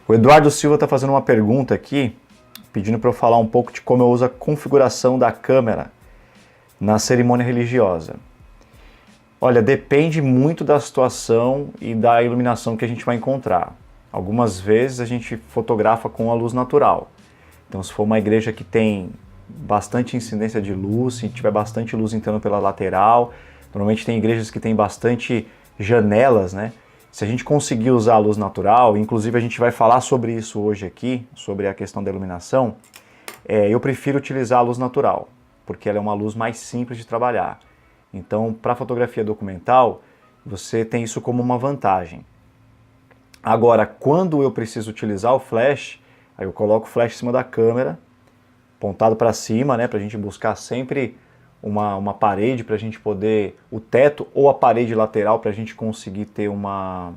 O Eduardo Silva está fazendo uma pergunta aqui, pedindo para eu falar um pouco de como eu uso a configuração da câmera na cerimônia religiosa. Olha, depende muito da situação e da iluminação que a gente vai encontrar. Algumas vezes a gente fotografa com a luz natural. Então, se for uma igreja que tem bastante incidência de luz, se tiver bastante luz entrando pela lateral, normalmente tem igrejas que tem bastante janelas, né? Se a gente conseguir usar a luz natural, inclusive a gente vai falar sobre isso hoje aqui, sobre a questão da iluminação, eu prefiro utilizar a luz natural, porque ela é uma luz mais simples de trabalhar. Então, para fotografia documental, você tem isso como uma vantagem. Agora, quando eu preciso utilizar o flash, aí eu coloco o flash em cima da câmera, apontado para cima, né, para a gente buscar sempre uma parede para a gente poder, o teto ou a parede lateral para a gente conseguir ter uma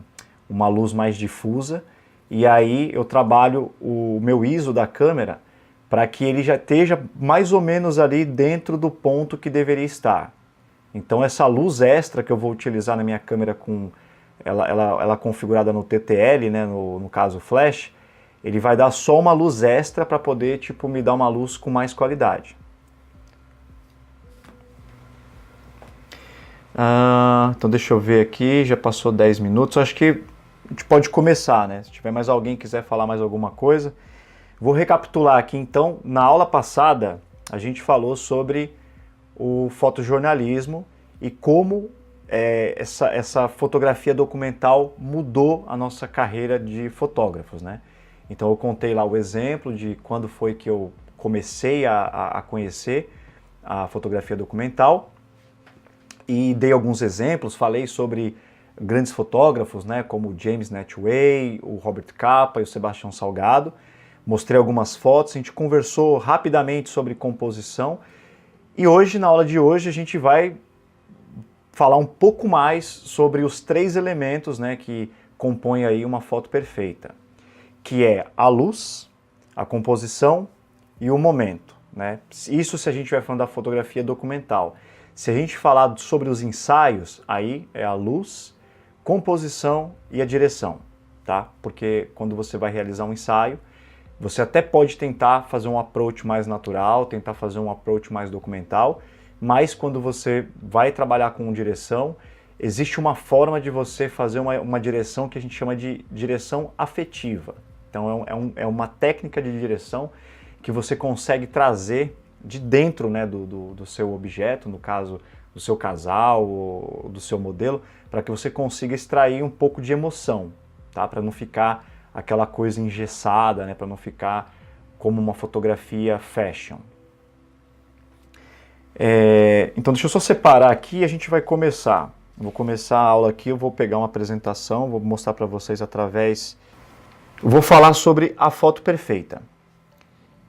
luz mais difusa. E aí eu trabalho o meu ISO da câmera para que ele já esteja mais ou menos ali dentro do ponto que deveria estar. Então essa luz extra que eu vou utilizar na minha câmera com ela configurada no TTL, né, no caso flash, ele vai dar só uma luz extra para poder me dar uma luz com mais qualidade. Então deixa eu ver aqui, já passou 10 minutos, acho que a gente pode começar, né? Se tiver mais alguém que quiser falar mais alguma coisa. Vou recapitular aqui então, na aula passada a gente falou sobre o fotojornalismo e como essa fotografia documental mudou a nossa carreira de fotógrafos, né? Então eu contei lá o exemplo de quando foi que eu comecei a conhecer a fotografia documental e dei alguns exemplos, falei sobre grandes fotógrafos, né, como o James Netway, o Robert Capa e o Sebastião Salgado. Mostrei algumas fotos, a gente conversou rapidamente sobre composição e hoje, na aula de hoje, a gente vai falar um pouco mais sobre os 3 elementos, né, que compõem aí uma foto perfeita, que é a luz, a composição e o momento, né? Isso se a gente estiver falando da fotografia documental. Se a gente falar sobre os ensaios, aí é a luz, composição e a direção, tá? Porque quando você vai realizar um ensaio, você até pode tentar fazer um approach mais natural, tentar fazer um approach mais documental, mas quando você vai trabalhar com direção, existe uma forma de você fazer uma direção que a gente chama de direção afetiva. Então é uma técnica de direção que você consegue trazer de dentro, né, do seu objeto, no caso do seu casal ou do seu modelo, para que você consiga extrair um pouco de emoção, tá? Para não ficar aquela coisa engessada, né? Para não ficar como uma fotografia fashion. Então deixa eu só separar aqui e a gente vai começar. Vou começar a aula aqui, eu vou pegar uma apresentação, vou mostrar para vocês através... Vou falar sobre a foto perfeita.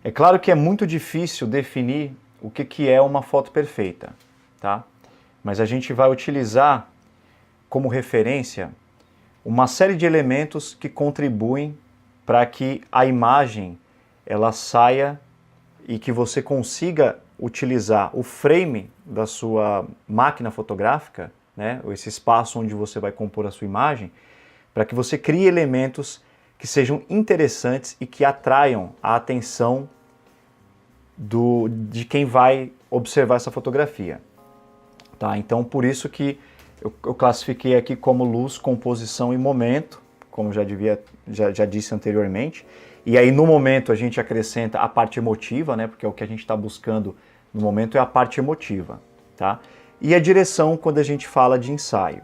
É claro que é muito difícil definir o que é uma foto perfeita, tá? Mas a gente vai utilizar como referência uma série de elementos que contribuem para que a imagem ela saia e que você consiga utilizar o frame da sua máquina fotográfica, né, esse espaço onde você vai compor a sua imagem, para que você crie elementos que sejam interessantes e que atraiam a atenção de quem vai observar essa fotografia. Tá? Então, por isso que eu classifiquei aqui como luz, composição e momento, como já disse anteriormente. E aí, no momento, a gente acrescenta a parte emotiva, né? Porque é o que a gente está buscando no momento é a parte emotiva. Tá? E a direção quando a gente fala de ensaio.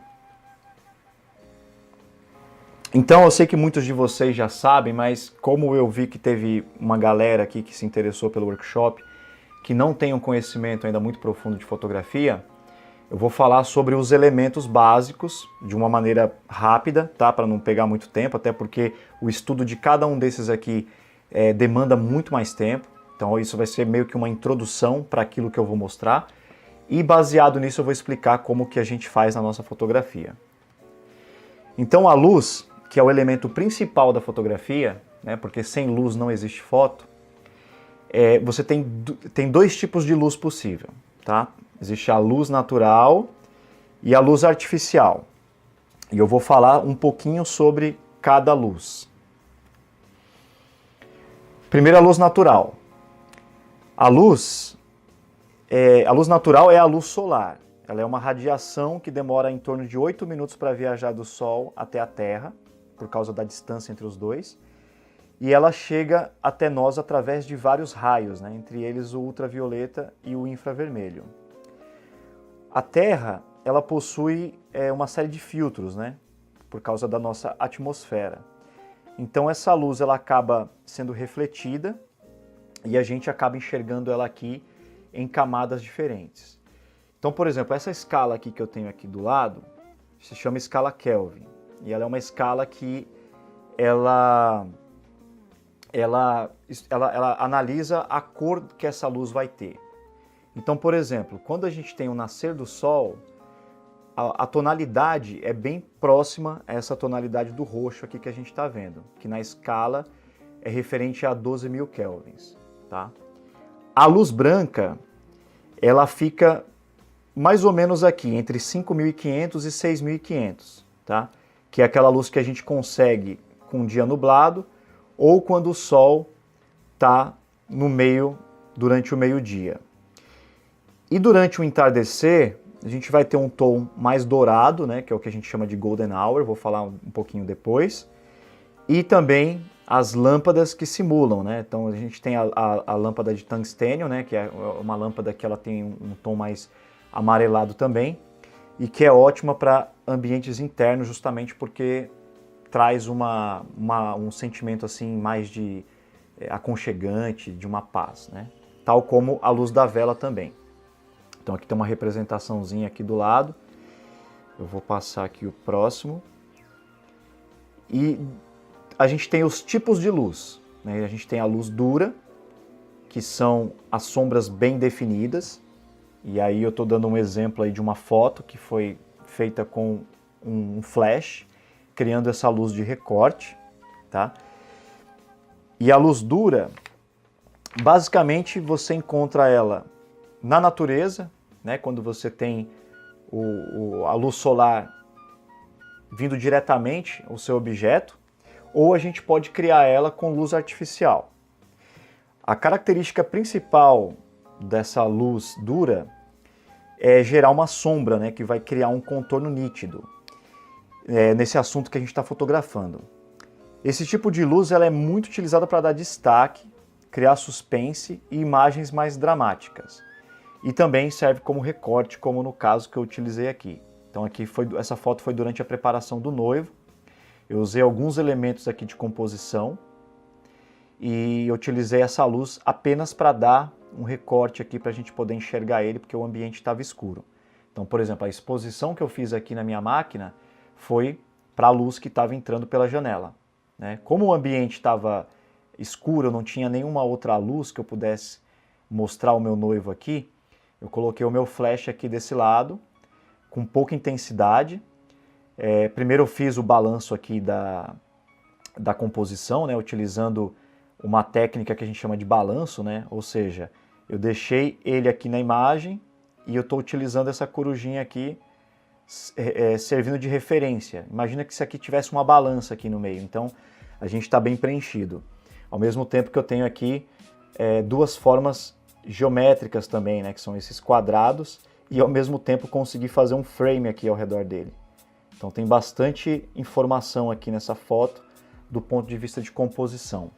Então eu sei que muitos de vocês já sabem, mas como eu vi que teve uma galera aqui que se interessou pelo workshop, que não tem um conhecimento ainda muito profundo de fotografia, eu vou falar sobre os elementos básicos de uma maneira rápida, tá? Para não pegar muito tempo, até porque o estudo de cada um desses aqui demanda muito mais tempo. Então isso vai ser meio que uma introdução para aquilo que eu vou mostrar. E baseado nisso eu vou explicar como que a gente faz na nossa fotografia. Então a luz, que é o elemento principal da fotografia, né, porque sem luz não existe foto, você tem 2 tipos de luz possível. Tá? Existe a luz natural e a luz artificial. E eu vou falar um pouquinho sobre cada luz. Primeiro, a luz natural. A luz natural é a luz solar. Ela é uma radiação que demora em torno de 8 minutos para viajar do Sol até a Terra, por causa da distância entre os dois. E ela chega até nós através de vários raios, né? Entre eles o ultravioleta e o infravermelho. A Terra, ela possui uma série de filtros, né? Por causa da nossa atmosfera. Então essa luz ela acaba sendo refletida e a gente acaba enxergando ela aqui em camadas diferentes. Então, por exemplo, essa escala aqui que eu tenho aqui do lado se chama escala Kelvin. E ela é uma escala que ela analisa a cor que essa luz vai ter. Então, por exemplo, quando a gente tem o nascer do Sol, a tonalidade é bem próxima a essa tonalidade do roxo aqui que a gente está vendo, que na escala é referente a 12.000 kelvins. Tá? A luz branca, ela fica mais ou menos aqui, entre 5.500 e 6.500, tá? Que é aquela luz que a gente consegue com um dia nublado ou quando o Sol está no meio, durante o meio-dia. E durante o entardecer, a gente vai ter um tom mais dourado, né, que é o que a gente chama de golden hour, vou falar um pouquinho depois. E também as lâmpadas que simulam, né? Então a gente tem a lâmpada de tungstênio, né, que é uma lâmpada que ela tem um tom mais amarelado também, e que é ótima para ambientes internos, justamente porque traz um sentimento assim mais de aconchegante, de uma paz, né? Tal como a luz da vela também. Então aqui tem uma representaçãozinha aqui do lado. Eu vou passar aqui o próximo. E a gente tem os tipos de luz, né? A gente tem a luz dura, que são as sombras bem definidas. E aí eu estou dando um exemplo aí de uma foto que foi feita com um flash, criando essa luz de recorte, tá? E a luz dura, basicamente você encontra ela na natureza, né? Quando você tem a luz solar vindo diretamente ao seu objeto, ou a gente pode criar ela com luz artificial. A característica principal dessa luz dura é gerar uma sombra, né, que vai criar um contorno nítido nesse assunto que a gente está fotografando. Esse tipo de luz ela é muito utilizada para dar destaque, criar suspense e imagens mais dramáticas. E também serve como recorte, como no caso que eu utilizei aqui. Então essa foto foi durante a preparação do noivo. Eu usei alguns elementos aqui de composição e eu utilizei essa luz apenas para dar um recorte aqui para a gente poder enxergar ele, porque o ambiente estava escuro. Então, por exemplo, a exposição que eu fiz aqui na minha máquina foi para a luz que estava entrando pela janela, né? Como o ambiente estava escuro, eu não tinha nenhuma outra luz que eu pudesse mostrar o meu noivo aqui, eu coloquei o meu flash aqui desse lado, com pouca intensidade. Primeiro eu fiz o balanço aqui da composição, né, utilizando uma técnica que a gente chama de balanço, né, ou seja, eu deixei ele aqui na imagem e eu estou utilizando essa corujinha aqui servindo de referência. Imagina que isso aqui tivesse uma balança aqui no meio, então a gente está bem preenchido. Ao mesmo tempo que eu tenho aqui duas formas geométricas também, né, que são esses quadrados, e ao mesmo tempo consegui fazer um frame aqui ao redor dele. Então tem bastante informação aqui nessa foto do ponto de vista de composição.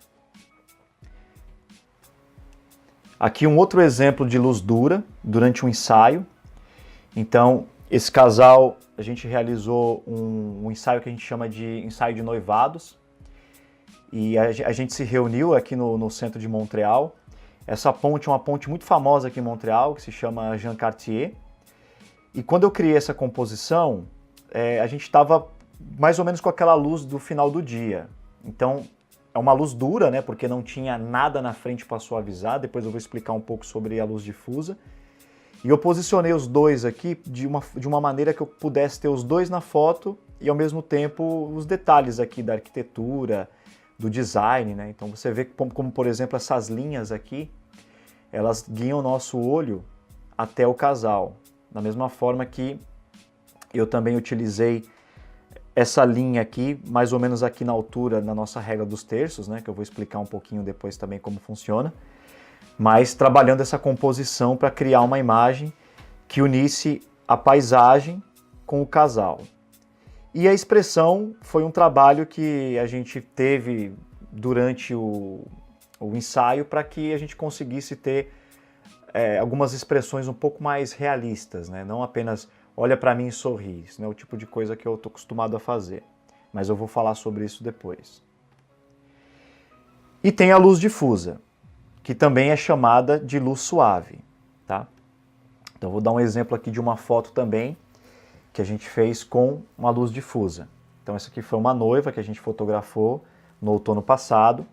Aqui um outro exemplo de luz dura durante um ensaio. Então esse casal, a gente realizou um ensaio que a gente chama de ensaio de noivados. E a gente se reuniu aqui no centro de Montreal. Essa ponte é uma ponte muito famosa aqui em Montreal, que se chama Jean Cartier. E quando eu criei essa composição, a gente estava mais ou menos com aquela luz do final do dia. Então, é uma luz dura, né, porque não tinha nada na frente para suavizar. Depois eu vou explicar um pouco sobre a luz difusa. E eu posicionei os dois aqui de uma maneira que eu pudesse ter os dois na foto e, ao mesmo tempo, os detalhes aqui da arquitetura, do design, né? Então você vê como, por exemplo, essas linhas aqui, elas guiam o nosso olho até o casal. Da mesma forma que eu também utilizei essa linha aqui, mais ou menos aqui na altura, na nossa regra dos terços, né, que eu vou explicar um pouquinho depois também como funciona, mas trabalhando essa composição para criar uma imagem que unisse a paisagem com o casal. E a expressão foi um trabalho que a gente teve durante o ensaio para que a gente conseguisse ter algumas expressões um pouco mais realistas, né? Não apenas olha para mim e sorri, isso não é o tipo de coisa que eu estou acostumado a fazer, mas eu vou falar sobre isso depois. E tem a luz difusa, que também é chamada de luz suave, tá? Então vou dar um exemplo aqui de uma foto também, que a gente fez com uma luz difusa. Então essa aqui foi uma noiva que a gente fotografou no outono passado.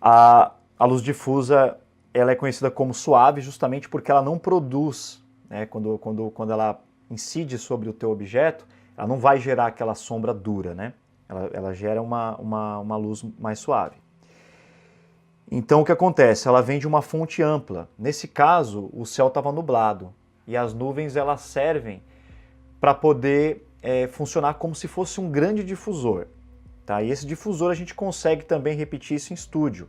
A luz difusa, ela é conhecida como suave justamente porque ela não produz, né, quando ela incide sobre o teu objeto, ela não vai gerar aquela sombra dura, né? Ela gera uma luz mais suave. Então o que acontece? Ela vem de uma fonte ampla. Nesse caso, o céu estava nublado e as nuvens elas servem para poder funcionar como se fosse um grande difusor. Tá? E esse difusor a gente consegue também repetir isso em estúdio,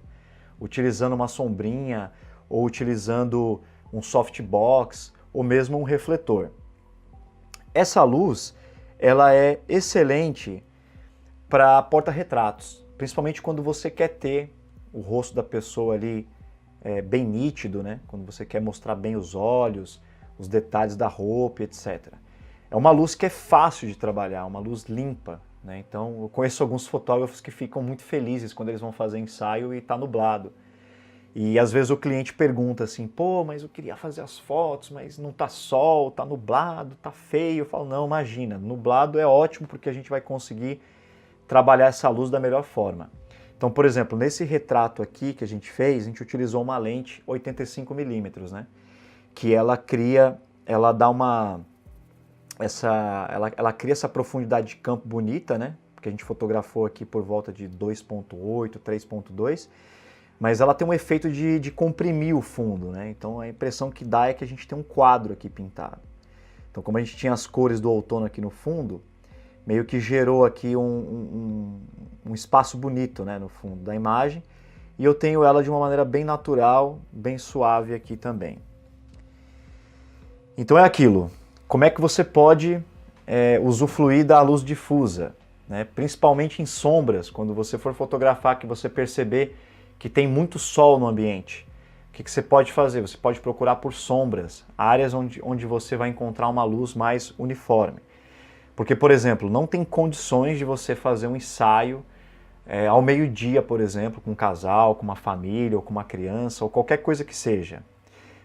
utilizando uma sombrinha, ou utilizando um softbox, ou mesmo um refletor. Essa luz ela é excelente para porta-retratos, principalmente quando você quer ter o rosto da pessoa ali bem nítido, né? Quando você quer mostrar bem os olhos, os detalhes da roupa, etc. É uma luz que é fácil de trabalhar, uma luz limpa, né? Então eu conheço alguns fotógrafos que ficam muito felizes quando eles vão fazer ensaio e está nublado. E às vezes o cliente pergunta assim, pô, mas eu queria fazer as fotos, mas não tá sol, tá nublado, tá feio. Eu falo, não, imagina, nublado é ótimo porque a gente vai conseguir trabalhar essa luz da melhor forma. Então, por exemplo, nesse retrato aqui que a gente fez, a gente utilizou uma lente 85mm, né? Que ela cria essa profundidade de campo bonita, né? Porque a gente fotografou aqui por volta de 2.8, 3.2, mas ela tem um efeito de comprimir o fundo, né? Então a impressão que dá é que a gente tem um quadro aqui pintado. Então como a gente tinha as cores do outono aqui no fundo, meio que gerou aqui um espaço bonito, né, no fundo da imagem, e eu tenho ela de uma maneira bem natural, bem suave aqui também. Então é aquilo, como é que você pode usufruir da luz difusa, né? Principalmente em sombras, quando você for fotografar, que você perceber que tem muito sol no ambiente. O que você pode fazer? Você pode procurar por sombras, áreas onde você vai encontrar uma luz mais uniforme. Porque, por exemplo, não tem condições de você fazer um ensaio ao meio-dia, por exemplo, com um casal, com uma família, ou com uma criança, ou qualquer coisa que seja.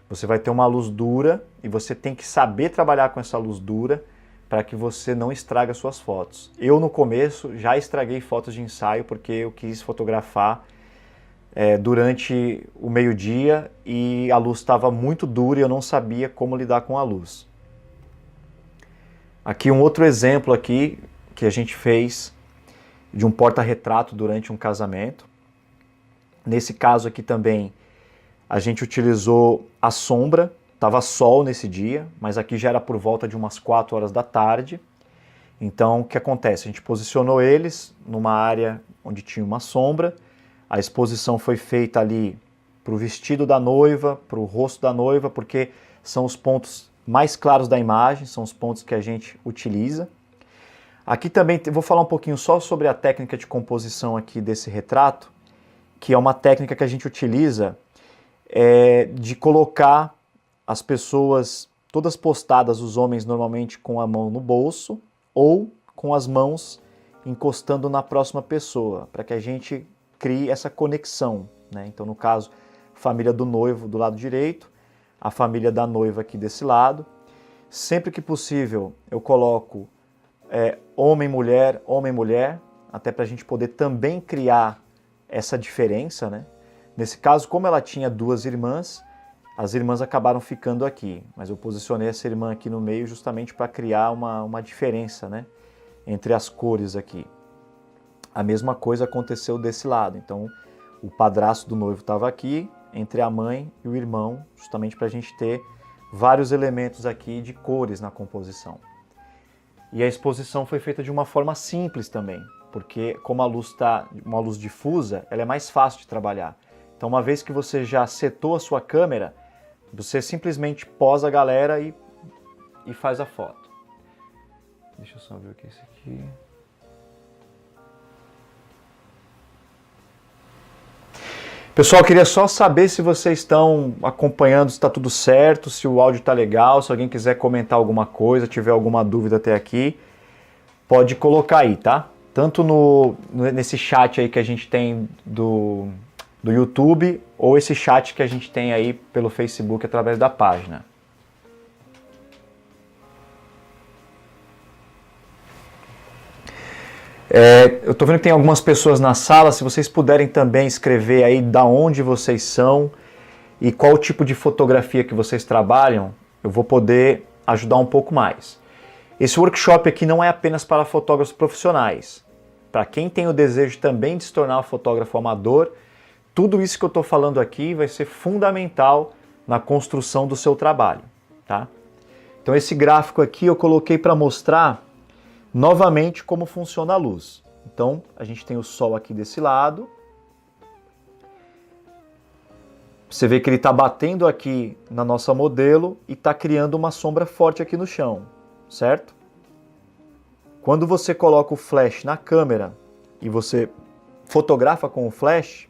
Você vai ter uma luz dura e você tem que saber trabalhar com essa luz dura para que você não estrague as suas fotos. Eu, no começo, já estraguei fotos de ensaio porque eu quis fotografar durante o meio-dia e a luz estava muito dura e eu não sabia como lidar com a luz. Aqui um outro exemplo aqui que a gente fez de um porta-retrato durante um casamento. Nesse caso aqui também a gente utilizou a sombra, estava sol nesse dia, mas aqui já era por volta de umas 4 horas da tarde. Então o que acontece? A gente posicionou eles numa área onde tinha uma sombra, a exposição foi feita ali para o vestido da noiva, para o rosto da noiva, porque são os pontos mais claros da imagem, são os pontos que a gente utiliza. Aqui também vou falar um pouquinho só sobre a técnica de composição aqui desse retrato, que é uma técnica que a gente utiliza de colocar as pessoas todas postadas, os homens normalmente com a mão no bolso ou com as mãos encostando na próxima pessoa, para que a gente crie essa conexão, né? Então, no caso, família do noivo do lado direito, a família da noiva aqui desse lado. Sempre que possível, eu coloco homem-mulher, até para a gente poder também criar essa diferença, né? Nesse caso, como ela tinha 2 irmãs, as irmãs acabaram ficando aqui, mas eu posicionei essa irmã aqui no meio justamente para criar uma diferença, né, entre as cores aqui. A mesma coisa aconteceu desse lado, então o padrasto do noivo estava aqui, entre a mãe e o irmão, justamente para a gente ter vários elementos aqui de cores na composição. E a exposição foi feita de uma forma simples também, porque como a luz está uma luz difusa, ela é mais fácil de trabalhar. Então uma vez que você já setou a sua câmera, você simplesmente posa a galera e faz a foto. Deixa eu só ver o que é esse aqui. Pessoal, eu queria só saber se vocês estão acompanhando, se está tudo certo, se o áudio está legal, se alguém quiser comentar alguma coisa, tiver alguma dúvida até aqui, pode colocar aí, tá? Tanto nesse chat aí que a gente tem do YouTube, ou esse chat que a gente tem aí pelo Facebook através da página. Eu estou vendo que tem algumas pessoas na sala, se vocês puderem também escrever aí da onde vocês são e qual tipo de fotografia que vocês trabalham, eu vou poder ajudar um pouco mais. Esse workshop aqui não é apenas para fotógrafos profissionais. Para quem tem o desejo também de se tornar um fotógrafo amador, tudo isso que eu estou falando aqui vai ser fundamental na construção do seu trabalho, tá? Então esse gráfico aqui eu coloquei para mostrar novamente como funciona a luz. Então a gente tem o sol aqui desse lado. Você vê que ele está batendo aqui na nossa modelo e está criando uma sombra forte aqui no chão, certo? Quando você coloca o flash na câmera e você fotografa com o flash,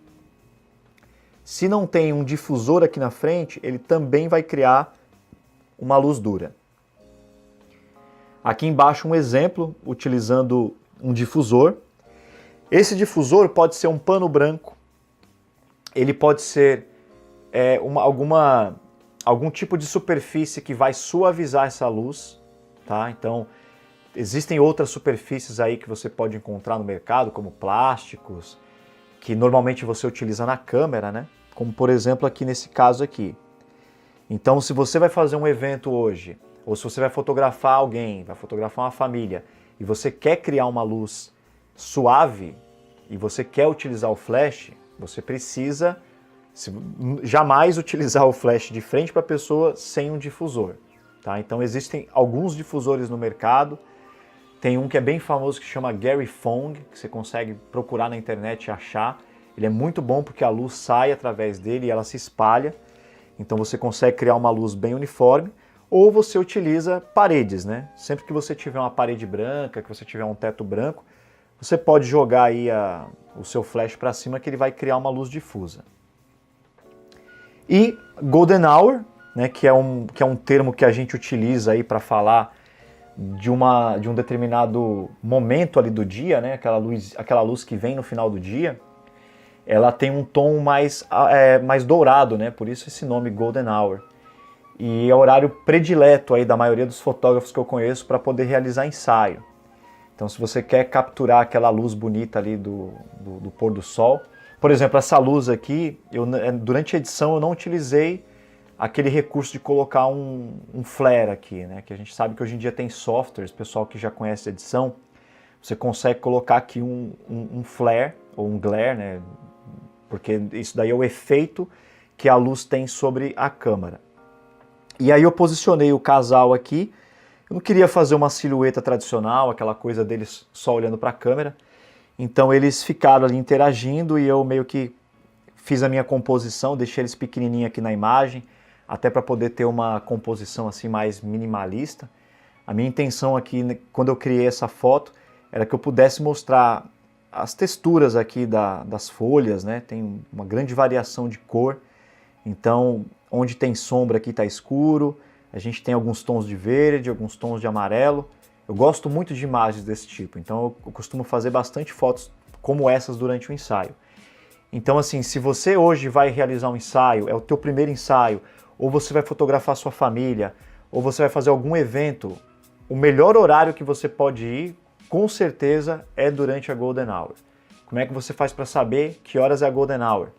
se não tem um difusor aqui na frente, ele também vai criar uma luz dura. Aqui embaixo um exemplo, utilizando um difusor. Esse difusor pode ser um pano branco, ele pode ser algum tipo de superfície que vai suavizar essa luz, tá? Então, existem outras superfícies aí que você pode encontrar no mercado, como plásticos, que normalmente você utiliza na câmera, né? Como por exemplo aqui nesse caso aqui. Então, se você vai fazer um evento hoje, ou se você vai fotografar alguém, vai fotografar uma família, e você quer criar uma luz suave, e você quer utilizar o flash, você precisa jamais utilizar o flash de frente para a pessoa sem um difusor. Tá? Então existem alguns difusores no mercado, tem um que é bem famoso que chama Gary Fong, que você consegue procurar na internet e achar. Ele é muito bom porque a luz sai através dele e ela se espalha, então você consegue criar uma luz bem uniforme. Ou você utiliza paredes, né? Sempre que você tiver uma parede branca, que você tiver um teto branco, você pode jogar aí o seu flash para cima que ele vai criar uma luz difusa. E Golden Hour, né, que é um termo que a gente utiliza aí para falar de um determinado momento ali do dia, né? Aquela luz que vem no final do dia, ela tem um tom mais dourado, né? Por isso esse nome Golden Hour. E é o horário predileto aí da maioria dos fotógrafos que eu conheço para poder realizar ensaio. Então se você quer capturar aquela luz bonita ali do pôr do sol, por exemplo, essa luz aqui, durante a edição eu não utilizei aquele recurso de colocar um flare aqui, né? Que a gente sabe que hoje em dia tem softwares, pessoal que já conhece a edição, você consegue colocar aqui um flare ou um glare, né? Porque isso daí é o efeito que a luz tem sobre a câmera. E aí eu posicionei o casal aqui, eu não queria fazer uma silhueta tradicional, aquela coisa deles só olhando para a câmera, então eles ficaram ali interagindo e eu meio que fiz a minha composição, deixei eles pequenininhos aqui na imagem, até para poder ter uma composição assim mais minimalista. A minha intenção aqui, quando eu criei essa foto, era que eu pudesse mostrar as texturas aqui das folhas, né? Tem uma grande variação de cor, então onde tem sombra aqui está escuro, a gente tem alguns tons de verde, alguns tons de amarelo. Eu gosto muito de imagens desse tipo, então eu costumo fazer bastante fotos como essas durante o ensaio. Então assim, se você hoje vai realizar um ensaio, é o teu primeiro ensaio, ou você vai fotografar sua família, ou você vai fazer algum evento, o melhor horário que você pode ir, com certeza, é durante a Golden Hour. Como é que você faz para saber que horas é a Golden Hour?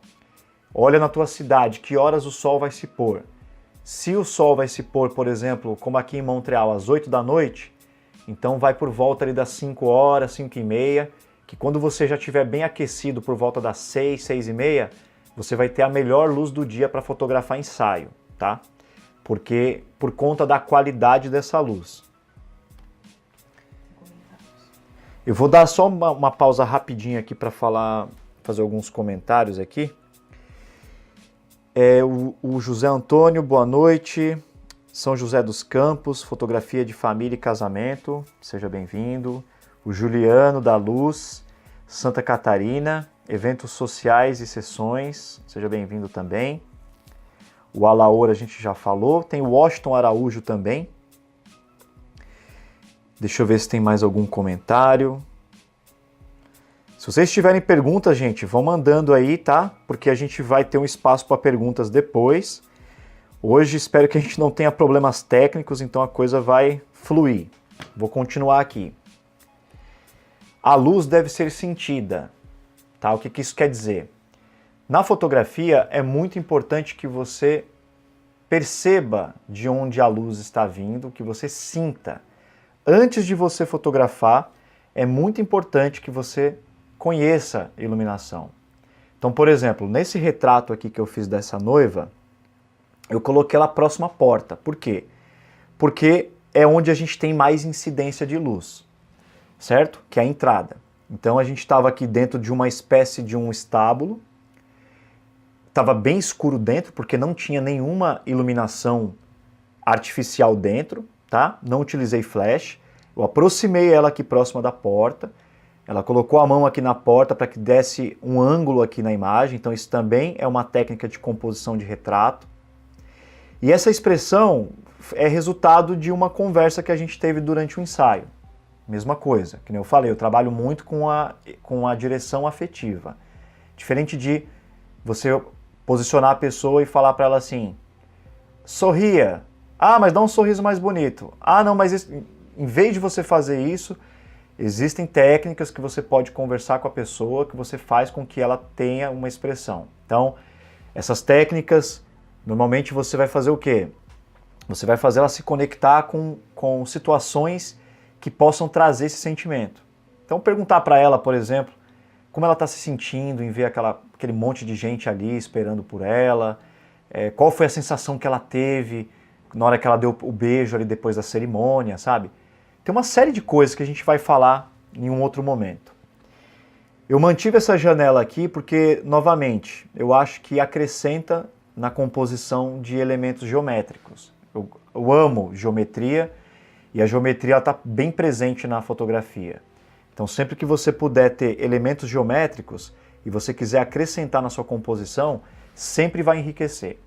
Olha na tua cidade, que horas o sol vai se pôr. Se o sol vai se pôr, por exemplo, como aqui em Montreal, às 8 da noite, então vai por volta ali das 5 horas, 5 e meia, que quando você já estiver bem aquecido por volta das 6, 6 e meia, você vai ter a melhor luz do dia para fotografar ensaio, tá? Porque por conta da qualidade dessa luz. Eu vou dar só uma pausa rapidinha aqui para fazer alguns comentários aqui. O José Antônio, boa noite. São José dos Campos, fotografia de família e casamento, seja bem-vindo. O Juliano da Luz, Santa Catarina, eventos sociais e sessões, seja bem-vindo também. O Alaor a gente já falou, tem o Washington Araújo também. Deixa eu ver se tem mais algum comentário. Se vocês tiverem perguntas, gente, vão mandando aí, tá? Porque a gente vai ter um espaço para perguntas depois. Hoje espero que a gente não tenha problemas técnicos, então a coisa vai fluir. Vou continuar aqui. A luz deve ser sentida, tá? O que isso quer dizer? Na fotografia é muito importante que você perceba de onde a luz está vindo, que você sinta. Antes de você fotografar, é muito importante que você conheça a iluminação. Então, por exemplo, nesse retrato aqui que eu fiz dessa noiva, eu coloquei ela próxima à porta. Por quê? Porque é onde a gente tem mais incidência de luz, certo? Que é a entrada. Então a gente estava aqui dentro de uma espécie de um estábulo, estava bem escuro dentro, porque não tinha nenhuma iluminação artificial dentro, tá? Não utilizei flash, eu aproximei ela aqui próxima da porta, ela colocou a mão aqui na porta para que desse um ângulo aqui na imagem, então isso também é uma técnica de composição de retrato. E essa expressão é resultado de uma conversa que a gente teve durante o ensaio. Mesma coisa, que nem eu falei, eu trabalho muito com a direção afetiva. Diferente de você posicionar a pessoa e falar para ela assim, sorria, mas dá um sorriso mais bonito. Não, mas em vez de você fazer isso, existem técnicas que você pode conversar com a pessoa, que você faz com que ela tenha uma expressão. Então, essas técnicas, normalmente você vai fazer o quê? Você vai fazer ela se conectar com situações que possam trazer esse sentimento. Então, perguntar para ela, por exemplo, como ela está se sentindo em ver aquele monte de gente ali esperando por ela, qual foi a sensação que ela teve na hora que ela deu o beijo ali depois da cerimônia, sabe? Tem uma série de coisas que a gente vai falar em um outro momento. Eu mantive essa janela aqui porque, novamente, eu acho que acrescenta na composição de elementos geométricos. Eu amo geometria e a geometria está bem presente na fotografia. Então, sempre que você puder ter elementos geométricos e você quiser acrescentar na sua composição, sempre vai enriquecer.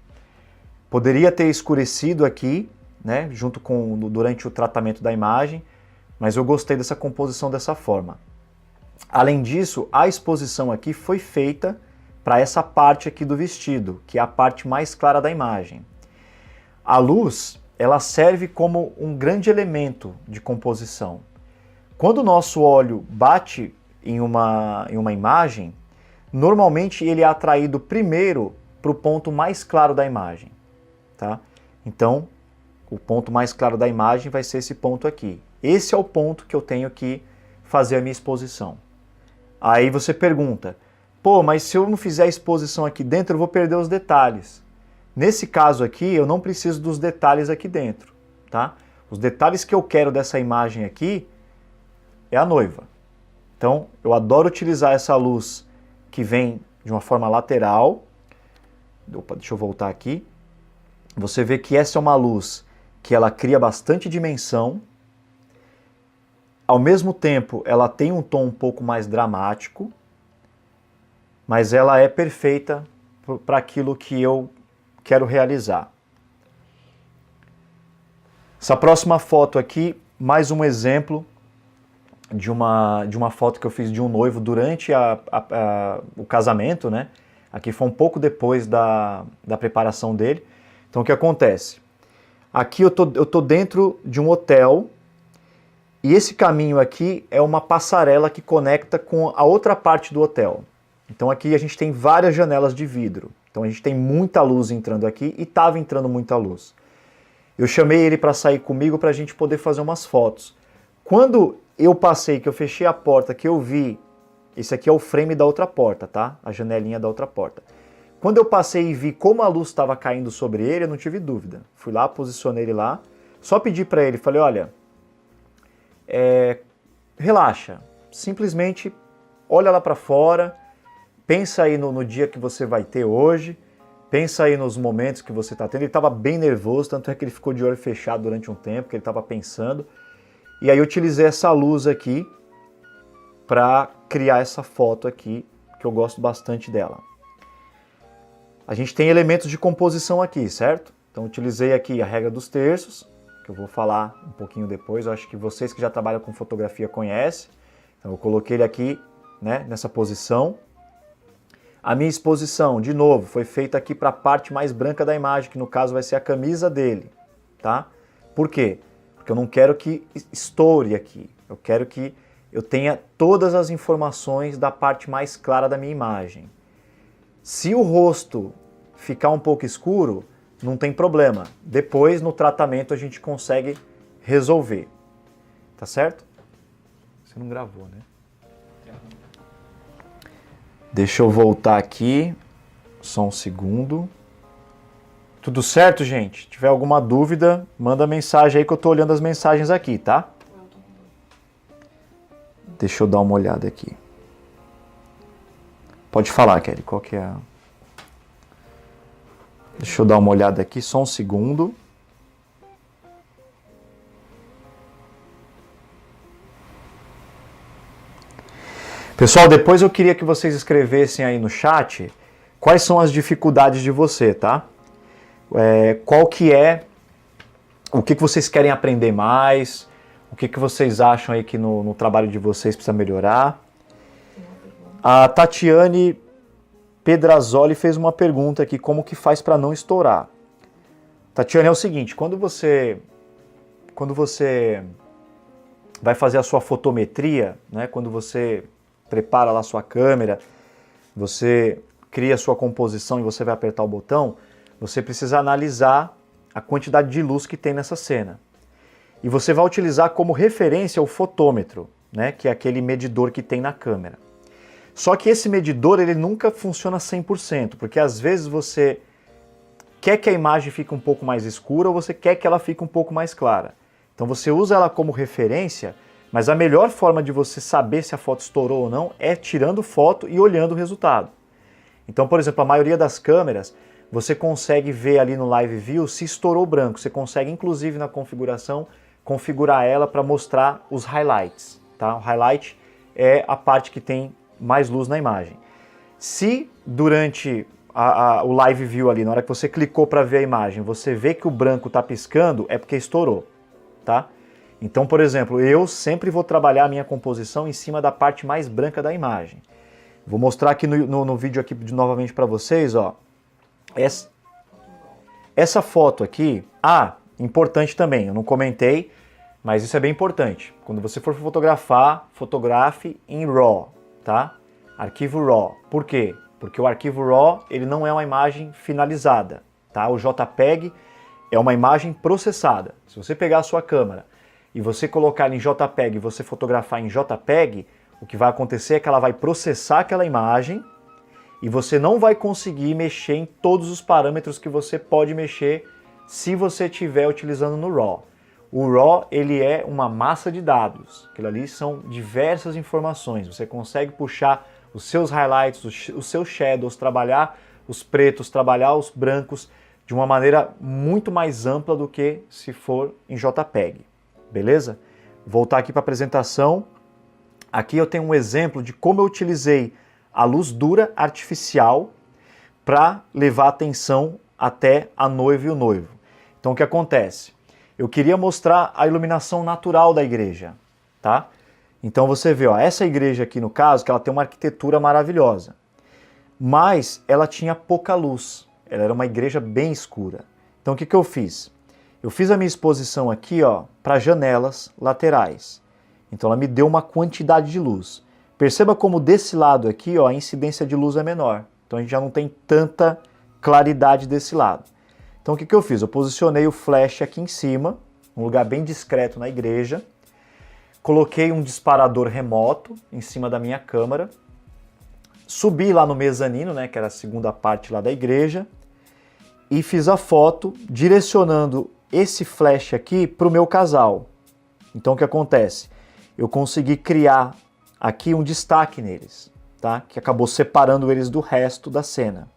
Poderia ter escurecido aqui, né, durante o tratamento da imagem, mas eu gostei dessa composição dessa forma. Além disso, a exposição aqui foi feita para essa parte aqui do vestido, que é a parte mais clara da imagem. A luz, ela serve como um grande elemento de composição. Quando o nosso olho bate em uma imagem, normalmente ele é atraído primeiro para o ponto mais claro da imagem. Tá? Então, o ponto mais claro da imagem vai ser esse ponto aqui. Esse é o ponto que eu tenho que fazer a minha exposição. Aí você pergunta, mas se eu não fizer a exposição aqui dentro, eu vou perder os detalhes. Nesse caso aqui, eu não preciso dos detalhes aqui dentro. Tá? Os detalhes que eu quero dessa imagem aqui é a noiva. Então, eu adoro utilizar essa luz que vem de uma forma lateral. Deixa eu voltar aqui. Você vê que essa é uma luz que ela cria bastante dimensão. Ao mesmo tempo, ela tem um tom um pouco mais dramático, mas ela é perfeita para aquilo que eu quero realizar. Essa próxima foto aqui, mais um exemplo de uma foto que eu fiz de um noivo durante o casamento, né? Aqui foi um pouco depois da preparação dele. Então o que acontece? Aqui eu tô dentro de um hotel e esse caminho aqui é uma passarela que conecta com a outra parte do hotel. Então aqui a gente tem várias janelas de vidro. Então a gente tem muita luz entrando aqui e estava entrando muita luz. Eu chamei ele para sair comigo para a gente poder fazer umas fotos. Quando eu passei, que eu fechei a porta, que eu vi, esse aqui é o frame da outra porta, tá? A janelinha da outra porta. Quando eu passei e vi como a luz estava caindo sobre ele, eu não tive dúvida. Fui lá, posicionei ele lá, só pedi para ele, falei, olha, relaxa, simplesmente olha lá para fora, pensa aí no dia que você vai ter hoje, pensa aí nos momentos que você está tendo. Ele estava bem nervoso, tanto é que ele ficou de olho fechado durante um tempo, que ele estava pensando. E aí eu utilizei essa luz aqui para criar essa foto aqui, que eu gosto bastante dela. A gente tem elementos de composição aqui, certo? Então utilizei aqui a regra dos terços, que eu vou falar um pouquinho depois. Eu acho que vocês que já trabalham com fotografia conhecem. Então eu coloquei ele aqui, né, nessa posição. A minha exposição, de novo, foi feita aqui para a parte mais branca da imagem, que no caso vai ser a camisa dele, tá? Por quê? Porque eu não quero que estoure aqui. Eu quero que eu tenha todas as informações da parte mais clara da minha imagem. Se o rosto ficar um pouco escuro, não tem problema. Depois, no tratamento, a gente consegue resolver. Tá certo? Você não gravou, né? Deixa eu voltar aqui. Só um segundo. Tudo certo, gente? Se tiver alguma dúvida, manda mensagem aí que eu tô olhando as mensagens aqui, tá? Deixa eu dar uma olhada aqui. Pode falar, Kelly, qual que é a... Deixa eu dar uma olhada aqui, só um segundo. Pessoal, depois eu queria que vocês escrevessem aí no chat quais são as dificuldades de você, tá? Qual que é, o que vocês querem aprender mais, o que vocês acham aí que no trabalho de vocês precisa melhorar. A Tatiane Pedrazoli fez uma pergunta aqui, como que faz para não estourar? Tatiane, é o seguinte, quando você vai fazer a sua fotometria, né, quando você prepara lá a sua câmera, você cria a sua composição e você vai apertar o botão, você precisa analisar a quantidade de luz que tem nessa cena. E você vai utilizar como referência o fotômetro, né, que é aquele medidor que tem na câmera. Só que esse medidor ele nunca funciona 100%, porque às vezes você quer que a imagem fique um pouco mais escura ou você quer que ela fique um pouco mais clara. Então você usa ela como referência, mas a melhor forma de você saber se a foto estourou ou não é tirando foto e olhando o resultado. Então, por exemplo, a maioria das câmeras, você consegue ver ali no Live View se estourou branco. Você consegue, inclusive, na configuração, configurar ela para mostrar os highlights. Tá? O highlight é a parte que tem mais luz na imagem. Se durante o Live View ali, na hora que você clicou para ver a imagem, você vê que o branco está piscando, é porque estourou. Tá? Então, por exemplo, eu sempre vou trabalhar a minha composição em cima da parte mais branca da imagem. Vou mostrar aqui no vídeo aqui novamente para vocês, ó. Essa foto aqui, importante também, eu não comentei, mas isso é bem importante. Quando você for fotografar, fotografe em RAW, tá? Arquivo RAW. Por quê? Porque o arquivo RAW, ele não é uma imagem finalizada, tá? O JPEG é uma imagem processada. Se você pegar a sua câmera e você colocar em JPEG e você fotografar em JPEG, o que vai acontecer é que ela vai processar aquela imagem e você não vai conseguir mexer em todos os parâmetros que você pode mexer se você estiver utilizando no RAW. O RAW, ele é uma massa de dados. Aquilo ali são diversas informações. Você consegue puxar os seus highlights, os seus shadows, trabalhar os pretos, trabalhar os brancos de uma maneira muito mais ampla do que se for em JPEG. Beleza? Voltar aqui para a apresentação. Aqui eu tenho um exemplo de como eu utilizei a luz dura artificial para levar a atenção até a noiva e o noivo. Então o que acontece? Eu queria mostrar a iluminação natural da igreja, tá? Então você vê, ó, essa igreja aqui no caso, que ela tem uma arquitetura maravilhosa, mas ela tinha pouca luz, ela era uma igreja bem escura. Então o que eu fiz? Eu fiz a minha exposição aqui, ó, para janelas laterais. Então ela me deu uma quantidade de luz. Perceba como desse lado aqui, ó, a incidência de luz é menor. Então a gente já não tem tanta claridade desse lado. Então o que eu fiz? Eu posicionei o flash aqui em cima, um lugar bem discreto na igreja. Coloquei um disparador remoto em cima da minha câmera. Subi lá no mezanino, né, que era a segunda parte lá da igreja. E fiz a foto direcionando esse flash aqui para o meu casal. Então o que acontece? Eu consegui criar aqui um destaque neles, tá? Que acabou separando eles do resto da cena.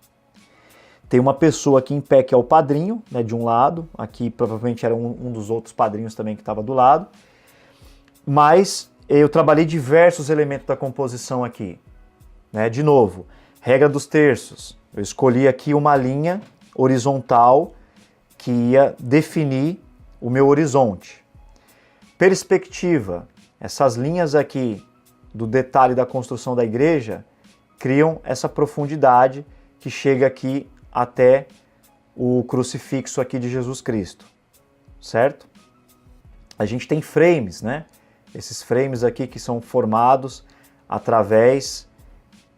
Tem uma pessoa aqui em pé que é o padrinho, né, de um lado, aqui provavelmente era um dos outros padrinhos também que estava do lado, mas eu trabalhei diversos elementos da composição aqui, né? De novo, regra dos terços, eu escolhi aqui uma linha horizontal que ia definir o meu horizonte. Perspectiva, essas linhas aqui do detalhe da construção da igreja criam essa profundidade que chega aqui até o crucifixo aqui de Jesus Cristo, certo? A gente tem frames, né? Esses frames aqui que são formados através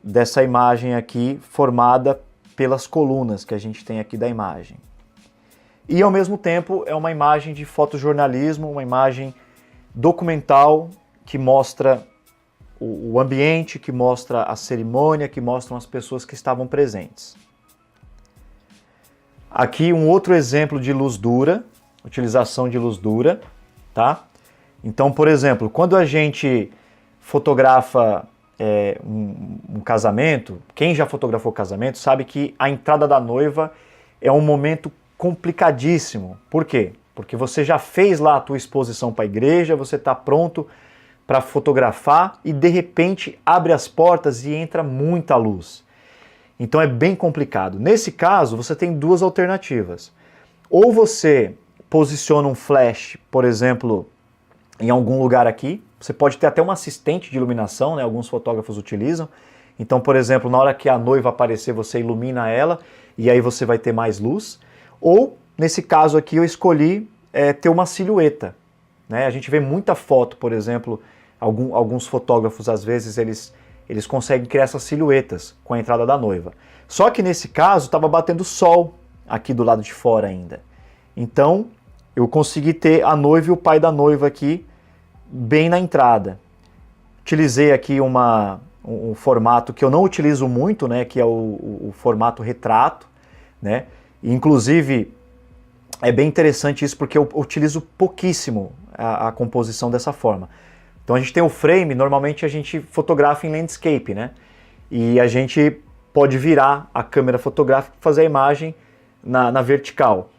dessa imagem aqui, formada pelas colunas que a gente tem aqui da imagem. E ao mesmo tempo é uma imagem de fotojornalismo, uma imagem documental que mostra o ambiente, que mostra a cerimônia, que mostram as pessoas que estavam presentes. Aqui um outro exemplo de luz dura, utilização de luz dura, tá? Então, por exemplo, quando a gente fotografa um casamento, quem já fotografou casamento sabe que a entrada da noiva é um momento complicadíssimo. Por quê? Porque você já fez lá a tua exposição para a igreja, você está pronto para fotografar e de repente abre as portas e entra muita luz. Então é bem complicado. Nesse caso, você tem duas alternativas. Ou você posiciona um flash, por exemplo, em algum lugar aqui. Você pode ter até um assistente de iluminação, né? Alguns fotógrafos utilizam. Então, por exemplo, na hora que a noiva aparecer, você ilumina ela e aí você vai ter mais luz. Ou, nesse caso aqui, eu escolhi ter uma silhueta, né? A gente vê muita foto, por exemplo, alguns fotógrafos, às vezes, eles conseguem criar essas silhuetas com a entrada da noiva. Só que nesse caso estava batendo sol aqui do lado de fora ainda. Então eu consegui ter a noiva e o pai da noiva aqui bem na entrada. Utilizei aqui um formato que eu não utilizo muito, né, que é o formato retrato, né? E, inclusive é bem interessante isso porque eu utilizo pouquíssimo a composição dessa forma. Então a gente tem o frame, normalmente a gente fotografa em landscape, né? E a gente pode virar a câmera fotográfica e fazer a imagem na vertical.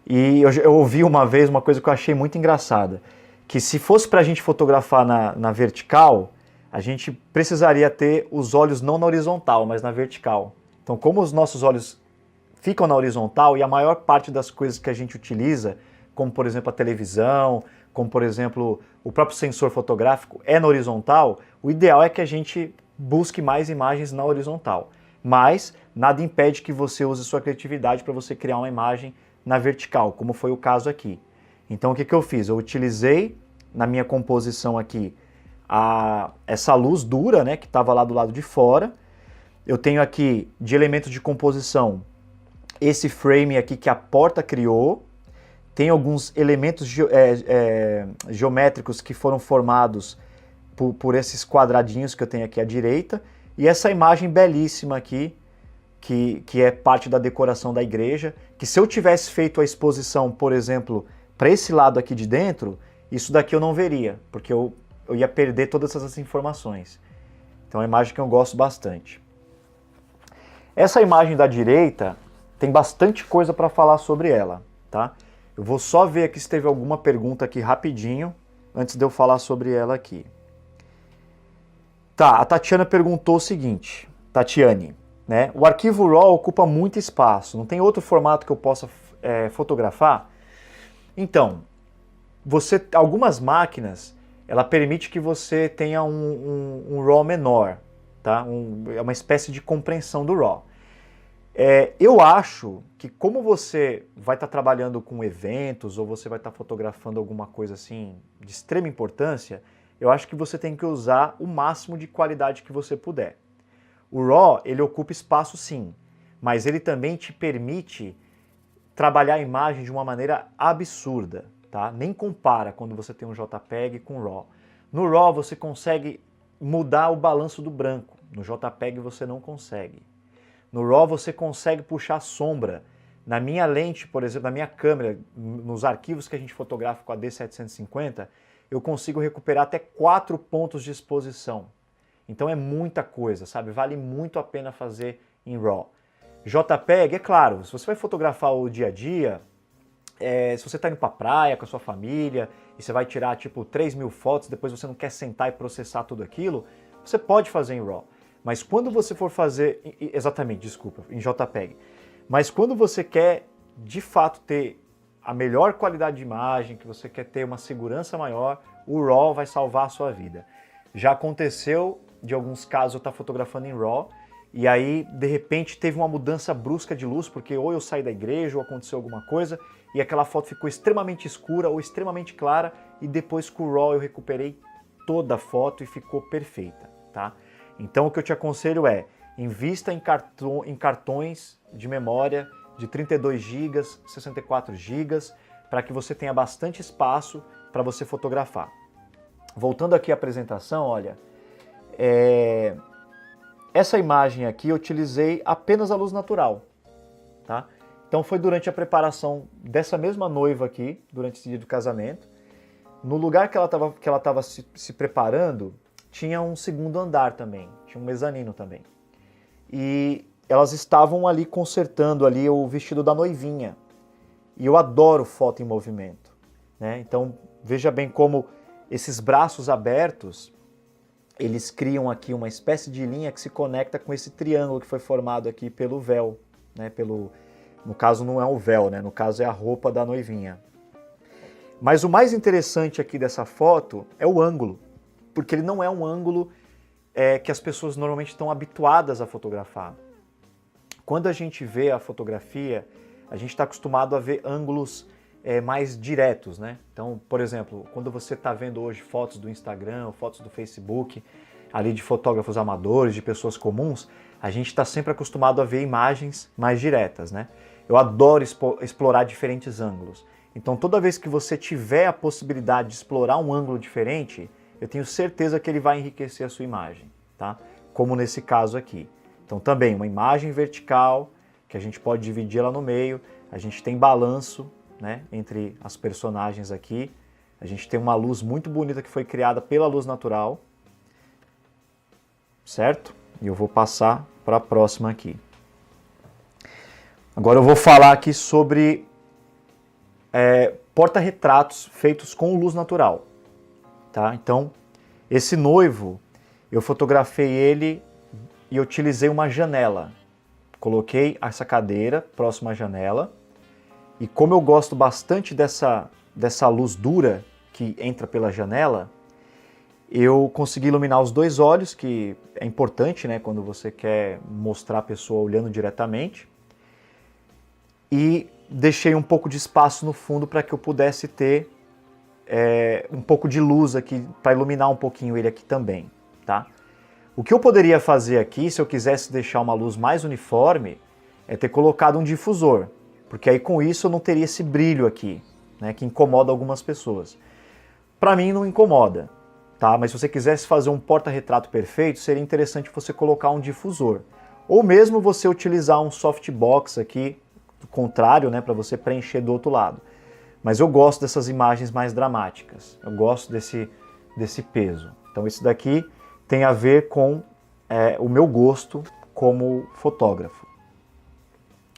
E eu ouvi uma vez uma coisa que eu achei muito engraçada, que se fosse para a gente fotografar na vertical, a gente precisaria ter os olhos não na horizontal, mas na vertical. Então como os nossos olhos ficam na horizontal e a maior parte das coisas que a gente utiliza, como por exemplo a televisão, como por exemplo o próprio sensor fotográfico é na horizontal, o ideal é que a gente busque mais imagens na horizontal. Mas nada impede que você use sua criatividade para você criar uma imagem na vertical, como foi o caso aqui. Então o que eu fiz? Eu utilizei na minha composição aqui essa luz dura, né, que estava lá do lado de fora. Eu tenho aqui de elementos de composição esse frame aqui que a porta criou. Tem alguns elementos geométricos que foram formados por esses quadradinhos que eu tenho aqui à direita. E essa imagem belíssima aqui, que é parte da decoração da igreja, que se eu tivesse feito a exposição, por exemplo, para esse lado aqui de dentro, isso daqui eu não veria, porque eu ia perder todas essas informações. Então é uma imagem que eu gosto bastante. Essa imagem da direita tem bastante coisa para falar sobre ela, tá? Eu vou só ver aqui se teve alguma pergunta aqui rapidinho, antes de eu falar sobre ela aqui. Tá, a Tatiana perguntou o seguinte, Tatiane, né? O arquivo RAW ocupa muito espaço, não tem outro formato que eu possa fotografar? Então, algumas máquinas, ela permite que você tenha um RAW menor, tá? É uma espécie de compreensão do RAW. Eu acho que como você vai estar trabalhando com eventos ou você vai estar fotografando alguma coisa assim de extrema importância, eu acho que você tem que usar o máximo de qualidade que você puder. O RAW, ele ocupa espaço sim, mas ele também te permite trabalhar a imagem de uma maneira absurda, tá? Nem compara quando você tem um JPEG com RAW. No RAW você consegue mudar o balanço do branco, no JPEG você não consegue. No RAW você consegue puxar sombra. Na minha lente, por exemplo, na minha câmera, nos arquivos que a gente fotografa com a D750, eu consigo recuperar até 4 pontos de exposição. Então é muita coisa, sabe? Vale muito a pena fazer em RAW. JPEG, é claro, se você vai fotografar o dia a dia, se você está indo para a praia com a sua família e você vai tirar tipo 3.000 fotos, depois você não quer sentar e processar tudo aquilo, você pode fazer em RAW. Mas quando você for fazer, exatamente, desculpa, em JPEG, mas quando você quer de fato ter a melhor qualidade de imagem, que você quer ter uma segurança maior, o RAW vai salvar a sua vida. Já aconteceu de alguns casos eu estar fotografando em RAW e aí de repente teve uma mudança brusca de luz, porque ou eu saí da igreja ou aconteceu alguma coisa e aquela foto ficou extremamente escura ou extremamente clara e depois com o RAW eu recuperei toda a foto e ficou perfeita, tá? Então o que eu te aconselho é, invista em cartões de memória de 32 GB, 64 GB, para que você tenha bastante espaço para você fotografar. Voltando aqui à apresentação, olha, essa imagem aqui eu utilizei apenas a luz natural, tá? Então foi durante a preparação dessa mesma noiva aqui, durante esse dia do casamento. No lugar que ela estava se preparando, tinha um segundo andar também, tinha um mezanino também. E elas estavam ali consertando ali o vestido da noivinha. E eu adoro foto em movimento, né? Então veja bem como esses braços abertos, eles criam aqui uma espécie de linha que se conecta com esse triângulo que foi formado aqui pelo véu, né? No caso não é o véu, né? No caso é a roupa da noivinha. Mas o mais interessante aqui dessa foto é o ângulo, porque ele não é um ângulo que as pessoas normalmente estão habituadas a fotografar. Quando a gente vê a fotografia, a gente está acostumado a ver ângulos mais diretos, né? Então, por exemplo, quando você está vendo hoje fotos do Instagram, fotos do Facebook, ali de fotógrafos amadores, de pessoas comuns, a gente está sempre acostumado a ver imagens mais diretas, né? Eu adoro explorar diferentes ângulos. Então, toda vez que você tiver a possibilidade de explorar um ângulo diferente, eu tenho certeza que ele vai enriquecer a sua imagem, tá? Como nesse caso aqui. Então também uma imagem vertical, que a gente pode dividir ela no meio, a gente tem balanço, né, entre as personagens aqui, a gente tem uma luz muito bonita que foi criada pela luz natural, certo? E eu vou passar para a próxima aqui. Agora eu vou falar aqui sobre porta-retratos feitos com luz natural, tá? Então, esse noivo, eu fotografei ele e utilizei uma janela. Coloquei essa cadeira próxima à janela e como eu gosto bastante dessa luz dura que entra pela janela, eu consegui iluminar os dois olhos, que é importante, né, quando você quer mostrar a pessoa olhando diretamente, e deixei um pouco de espaço no fundo para que eu pudesse ter um pouco de luz aqui, para iluminar um pouquinho ele aqui também, tá? O que eu poderia fazer aqui, se eu quisesse deixar uma luz mais uniforme, é ter colocado um difusor, porque aí com isso eu não teria esse brilho aqui, né, que incomoda algumas pessoas. Para mim não incomoda, tá? Mas se você quisesse fazer um porta-retrato perfeito, seria interessante você colocar um difusor. Ou mesmo você utilizar um softbox aqui, do contrário, né, para você preencher do outro lado. Mas eu gosto dessas imagens mais dramáticas, eu gosto desse peso. Então isso daqui tem a ver com o meu gosto como fotógrafo.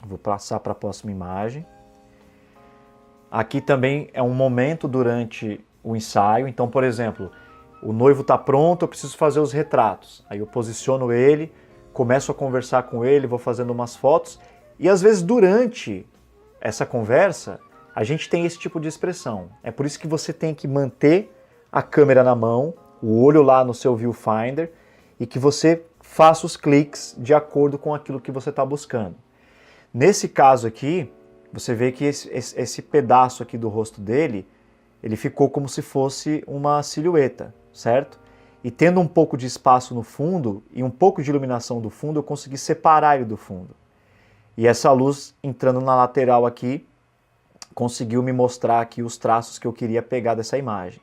Vou passar para a próxima imagem. Aqui também é um momento durante o ensaio. Então, por exemplo, o noivo está pronto, eu preciso fazer os retratos. Aí eu posiciono ele, começo a conversar com ele, vou fazendo umas fotos. E às vezes durante essa conversa, a gente tem esse tipo de expressão. É por isso que você tem que manter a câmera na mão, o olho lá no seu viewfinder, e que você faça os cliques de acordo com aquilo que você está buscando. Nesse caso aqui, você vê que esse pedaço aqui do rosto dele, ele ficou como se fosse uma silhueta, certo? E tendo um pouco de espaço no fundo e um pouco de iluminação do fundo, eu consegui separar ele do fundo. E essa luz entrando na lateral aqui, conseguiu me mostrar aqui os traços que eu queria pegar dessa imagem.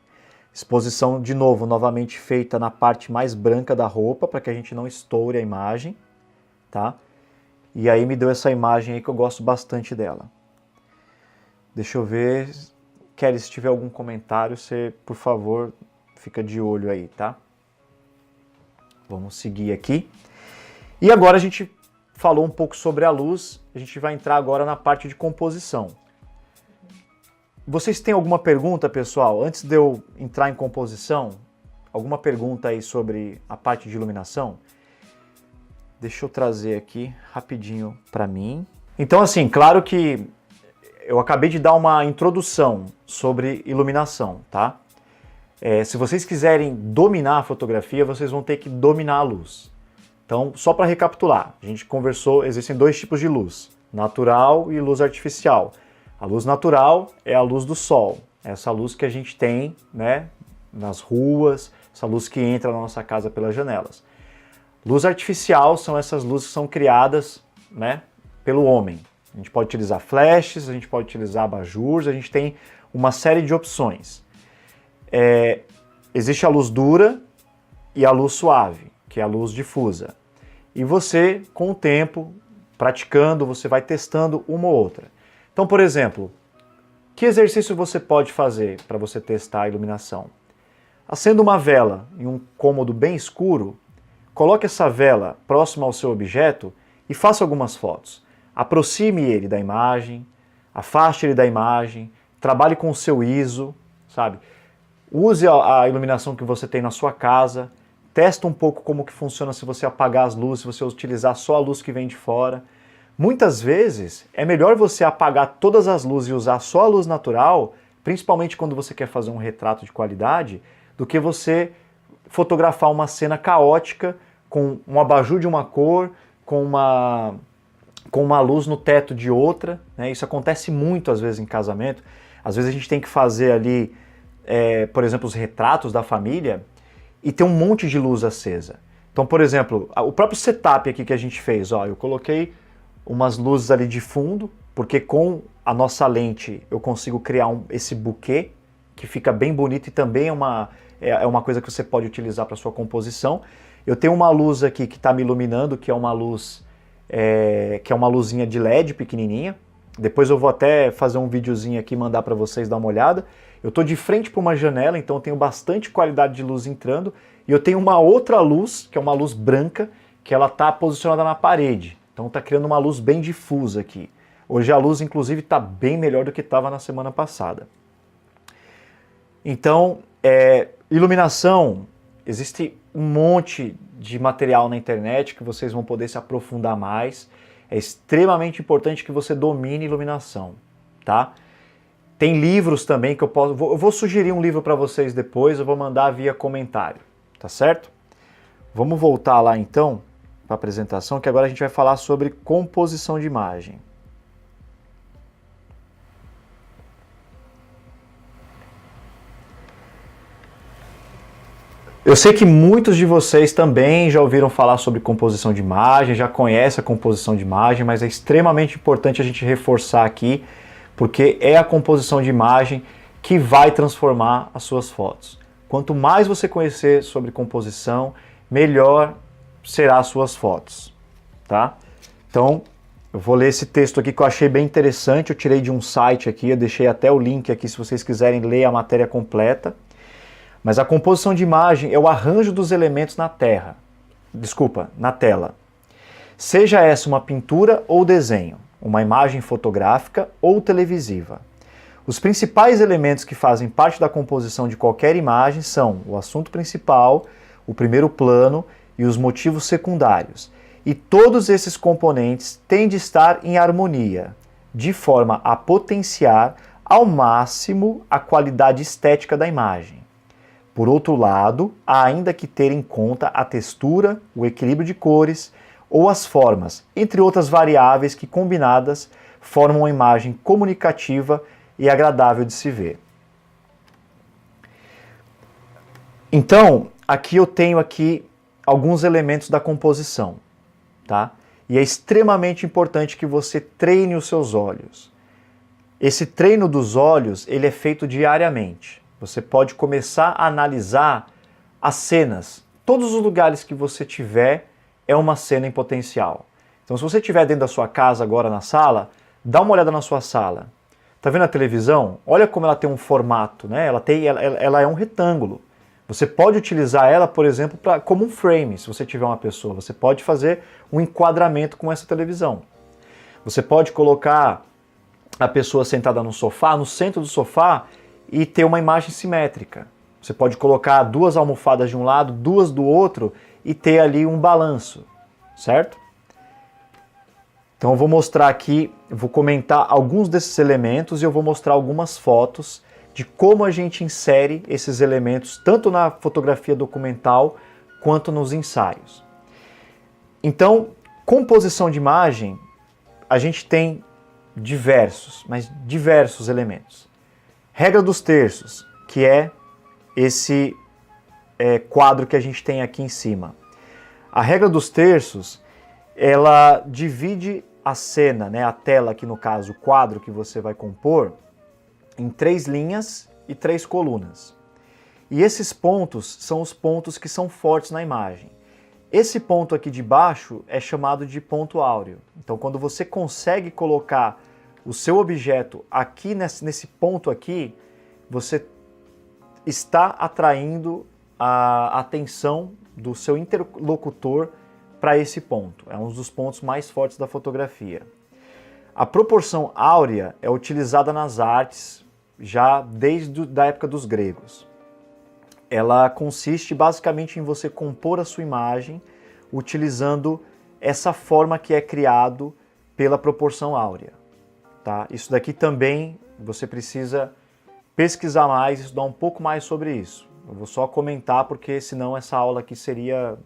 Exposição, de novo, novamente feita na parte mais branca da roupa, para que a gente não estoure a imagem, tá? E aí me deu essa imagem aí que eu gosto bastante dela. Deixa eu ver. Kelly, se tiver algum comentário, você, por favor, fica de olho aí, tá? Vamos seguir aqui. E agora a gente falou um pouco sobre a luz, a gente vai entrar agora na parte de composição. Vocês têm alguma pergunta, pessoal? Antes de eu entrar em composição, alguma pergunta aí sobre a parte de iluminação? Deixa eu trazer aqui rapidinho para mim. Então, assim, claro que eu acabei de dar uma introdução sobre iluminação, tá? Se vocês quiserem dominar a fotografia, vocês vão ter que dominar a luz. Então, só para recapitular, a gente conversou, existem dois tipos de luz, natural e luz artificial. A luz natural é a luz do sol, essa luz que a gente tem, né, nas ruas, essa luz que entra na nossa casa pelas janelas. Luz artificial são essas luzes que são criadas, né, pelo homem. A gente pode utilizar flashes, a gente pode utilizar abajures, a gente tem uma série de opções. Existe a luz dura e a luz suave, que é a luz difusa. E você, com o tempo, praticando, você vai testando uma ou outra. Então, por exemplo, que exercício você pode fazer para você testar a iluminação? Acenda uma vela em um cômodo bem escuro, coloque essa vela próxima ao seu objeto e faça algumas fotos. Aproxime ele da imagem, afaste ele da imagem, trabalhe com o seu ISO, sabe? Use a iluminação que você tem na sua casa, testa um pouco como que funciona se você apagar as luzes, se você utilizar só a luz que vem de fora. Muitas vezes é melhor você apagar todas as luzes e usar só a luz natural, principalmente quando você quer fazer um retrato de qualidade, do que você fotografar uma cena caótica com um abajur de uma cor, com uma luz no teto de outra, né? Isso acontece muito às vezes em casamento. Às vezes a gente tem que fazer ali, por exemplo, os retratos da família e ter um monte de luz acesa. Então, por exemplo, o próprio setup aqui que a gente fez, ó, eu coloquei umas luzes ali de fundo, porque com a nossa lente eu consigo criar esse buquê, que fica bem bonito e também é uma coisa que você pode utilizar para sua composição. Eu tenho uma luz aqui que está me iluminando, que é uma luz, que é uma luzinha de LED pequenininha. Depois eu vou até fazer um videozinho aqui e mandar para vocês dar uma olhada. Eu estou de frente para uma janela, então eu tenho bastante qualidade de luz entrando. E eu tenho uma outra luz, que é uma luz branca, que ela está posicionada na parede. Então está criando uma luz bem difusa aqui. Hoje a luz, inclusive, está bem melhor do que estava na semana passada. Então, iluminação, existe um monte de material na internet que vocês vão poder se aprofundar mais. É extremamente importante que você domine iluminação, tá? Tem livros também que eu vou sugerir um livro para vocês depois, eu vou mandar via comentário, tá certo? Vamos voltar lá então para a apresentação, que agora a gente vai falar sobre composição de imagem. Eu sei que muitos de vocês também já ouviram falar sobre composição de imagem, já conhecem a composição de imagem, mas é extremamente importante a gente reforçar aqui, porque é a composição de imagem que vai transformar as suas fotos. Quanto mais você conhecer sobre composição, melhor será as suas fotos, tá? Então, eu vou ler esse texto aqui que eu achei bem interessante, eu tirei de um site aqui, eu deixei até o link aqui se vocês quiserem ler a matéria completa. Mas a composição de imagem é o arranjo dos elementos na tela. Seja essa uma pintura ou desenho, uma imagem fotográfica ou televisiva. Os principais elementos que fazem parte da composição de qualquer imagem são o assunto principal, o primeiro plano e os motivos secundários. E todos esses componentes têm de estar em harmonia, de forma a potenciar ao máximo a qualidade estética da imagem. Por outro lado, há ainda que ter em conta a textura, o equilíbrio de cores ou as formas, entre outras variáveis que combinadas formam uma imagem comunicativa e agradável de se ver. Então, aqui eu tenho alguns elementos da composição, tá? E é extremamente importante que você treine os seus olhos. Esse treino dos olhos, ele é feito diariamente. Você pode começar a analisar as cenas. Todos os lugares que você tiver é uma cena em potencial. Então, se você estiver dentro da sua casa agora na sala, dá uma olhada na sua sala. Tá vendo a televisão? Olha como ela tem um formato, né? Ela é um retângulo. Você pode utilizar ela, por exemplo, como um frame, se você tiver uma pessoa. Você pode fazer um enquadramento com essa televisão. Você pode colocar a pessoa sentada no sofá, no centro do sofá, e ter uma imagem simétrica. Você pode colocar 2 almofadas de um lado, 2 do outro, e ter ali um balanço, certo? Então eu vou mostrar aqui, eu vou comentar alguns desses elementos e eu vou mostrar algumas fotos de como a gente insere esses elementos tanto na fotografia documental quanto nos ensaios. Então, composição de imagem, a gente tem diversos elementos. Regra dos terços, que é esse quadro que a gente tem aqui em cima. A regra dos terços, ela divide a cena, né, a tela aqui no caso, o quadro que você vai compor, em 3 linhas e 3 colunas. E esses pontos são os pontos que são fortes na imagem. Esse ponto aqui de baixo é chamado de ponto áureo. Então quando você consegue colocar o seu objeto aqui nesse ponto aqui, você está atraindo a atenção do seu interlocutor para esse ponto. É um dos pontos mais fortes da fotografia. A proporção áurea é utilizada nas artes já desde a época dos gregos. Ela consiste basicamente em você compor a sua imagem utilizando essa forma que é criado pela proporção áurea. Tá? Isso daqui também você precisa pesquisar mais, estudar um pouco mais sobre isso. Eu vou só comentar porque senão essa aula aqui seria...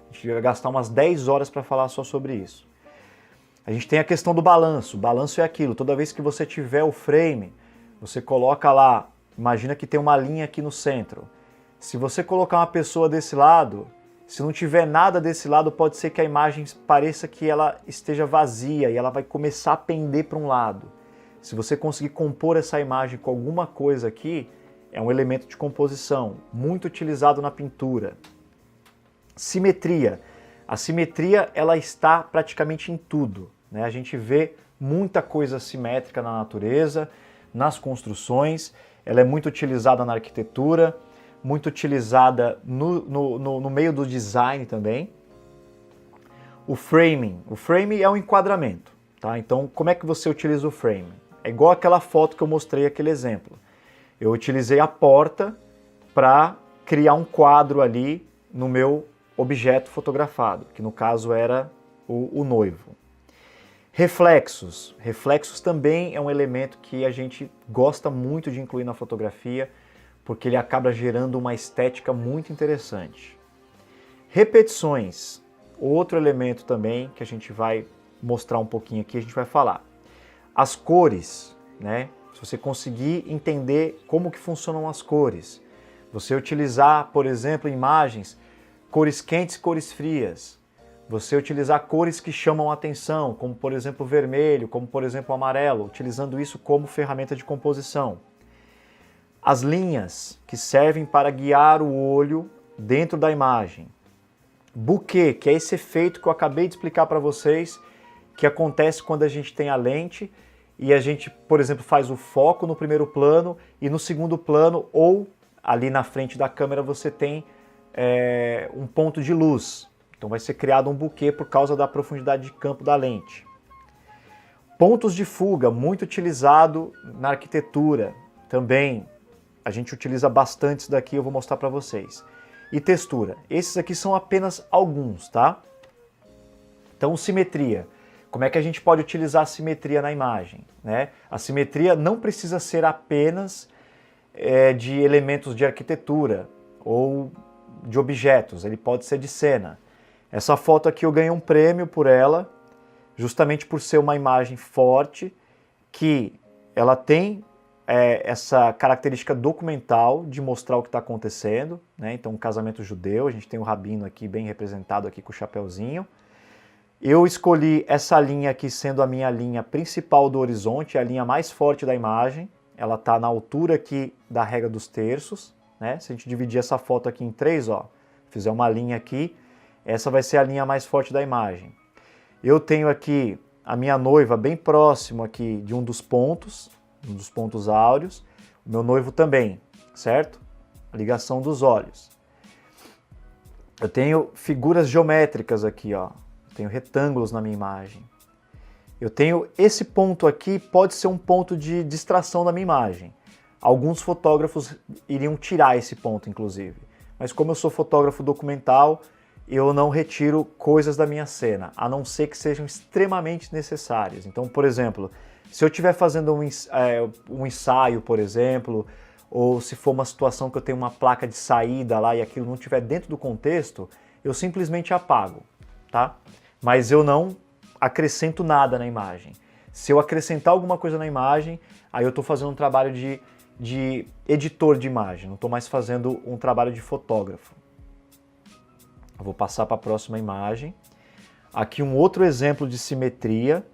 a gente ia gastar umas 10 horas para falar só sobre isso. A gente tem a questão do balanço. O balanço é aquilo, toda vez que você tiver o frame, você coloca lá, imagina que tem uma linha aqui no centro. Se você colocar uma pessoa desse lado, se não tiver nada desse lado, pode ser que a imagem pareça que ela esteja vazia e ela vai começar a pender para um lado. Se você conseguir compor essa imagem com alguma coisa aqui, é um elemento de composição, muito utilizado na pintura. Simetria. A simetria ela está praticamente em tudo, né? A gente vê muita coisa simétrica na natureza, nas construções, ela é muito utilizada na arquitetura, muito utilizada no meio do design também. O framing. O frame é um enquadramento, tá? Então, como é que você utiliza o frame? É igual aquela foto que eu mostrei, aquele exemplo. Eu utilizei a porta para criar um quadro ali no meu objeto fotografado, que no caso era o noivo. Reflexos. Reflexos também é um elemento que a gente gosta muito de incluir na fotografia, porque ele acaba gerando uma estética muito interessante. Repetições. Outro elemento também que a gente vai mostrar um pouquinho aqui, a gente vai falar. As cores, né? Se você conseguir entender como que funcionam as cores, você utilizar, por exemplo, imagens, cores quentes e cores frias, você utilizar cores que chamam a atenção, como por exemplo o vermelho, como por exemplo o amarelo, utilizando isso como ferramenta de composição. As linhas, que servem para guiar o olho dentro da imagem. Bokeh, que é esse efeito que eu acabei de explicar para vocês, que acontece quando a gente tem a lente e a gente, por exemplo, faz o foco no primeiro plano e no segundo plano ou ali na frente da câmera você tem um ponto de luz. Então vai ser criado um bokeh por causa da profundidade de campo da lente. Pontos de fuga, muito utilizado na arquitetura. Também a gente utiliza bastante isso daqui, eu vou mostrar para vocês. E textura. Esses aqui são apenas alguns, tá? Então, simetria. Como é que a gente pode utilizar a simetria na imagem, né? A simetria não precisa ser apenas de elementos de arquitetura ou de objetos, ele pode ser de cena. Essa foto aqui eu ganhei um prêmio por ela, justamente por ser uma imagem forte, que ela tem essa característica documental de mostrar o que está acontecendo, né? Então, um casamento judeu, a gente tem o rabino aqui bem representado aqui com o chapeuzinho. Eu escolhi essa linha aqui sendo a minha linha principal do horizonte, a linha mais forte da imagem. Ela está na altura aqui da regra dos terços, né? Se a gente dividir essa foto aqui em 3, ó, fizer uma linha aqui, essa vai ser a linha mais forte da imagem. Eu tenho aqui a minha noiva bem próximo aqui de um dos pontos áureos, o meu noivo também, certo? a ligação dos olhos. Eu tenho figuras geométricas aqui, ó. Eu tenho retângulos na minha imagem. Eu tenho esse ponto aqui, pode ser um ponto de distração da minha imagem. Alguns fotógrafos iriam tirar esse ponto, inclusive. Mas como eu sou fotógrafo documental, eu não retiro coisas da minha cena, a não ser que sejam extremamente necessárias. Então, por exemplo, se eu estiver fazendo um ensaio, por exemplo, ou se for uma situação que eu tenho uma placa de saída lá e aquilo não estiver dentro do contexto, eu simplesmente apago, tá? Mas eu não acrescento nada na imagem. Se eu acrescentar alguma coisa na imagem, aí eu estou fazendo um trabalho de editor de imagem, não estou mais fazendo um trabalho de fotógrafo. Eu vou passar para a próxima imagem. Aqui um outro exemplo de simetria,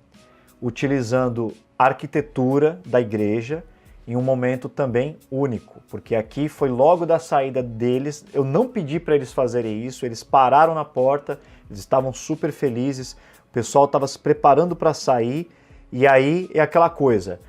utilizando a arquitetura da igreja em um momento também único, porque aqui foi logo da saída deles, eu não pedi para eles fazerem isso, eles pararam na porta, eles estavam super felizes, o pessoal estava se preparando para sair, e aí é aquela coisa,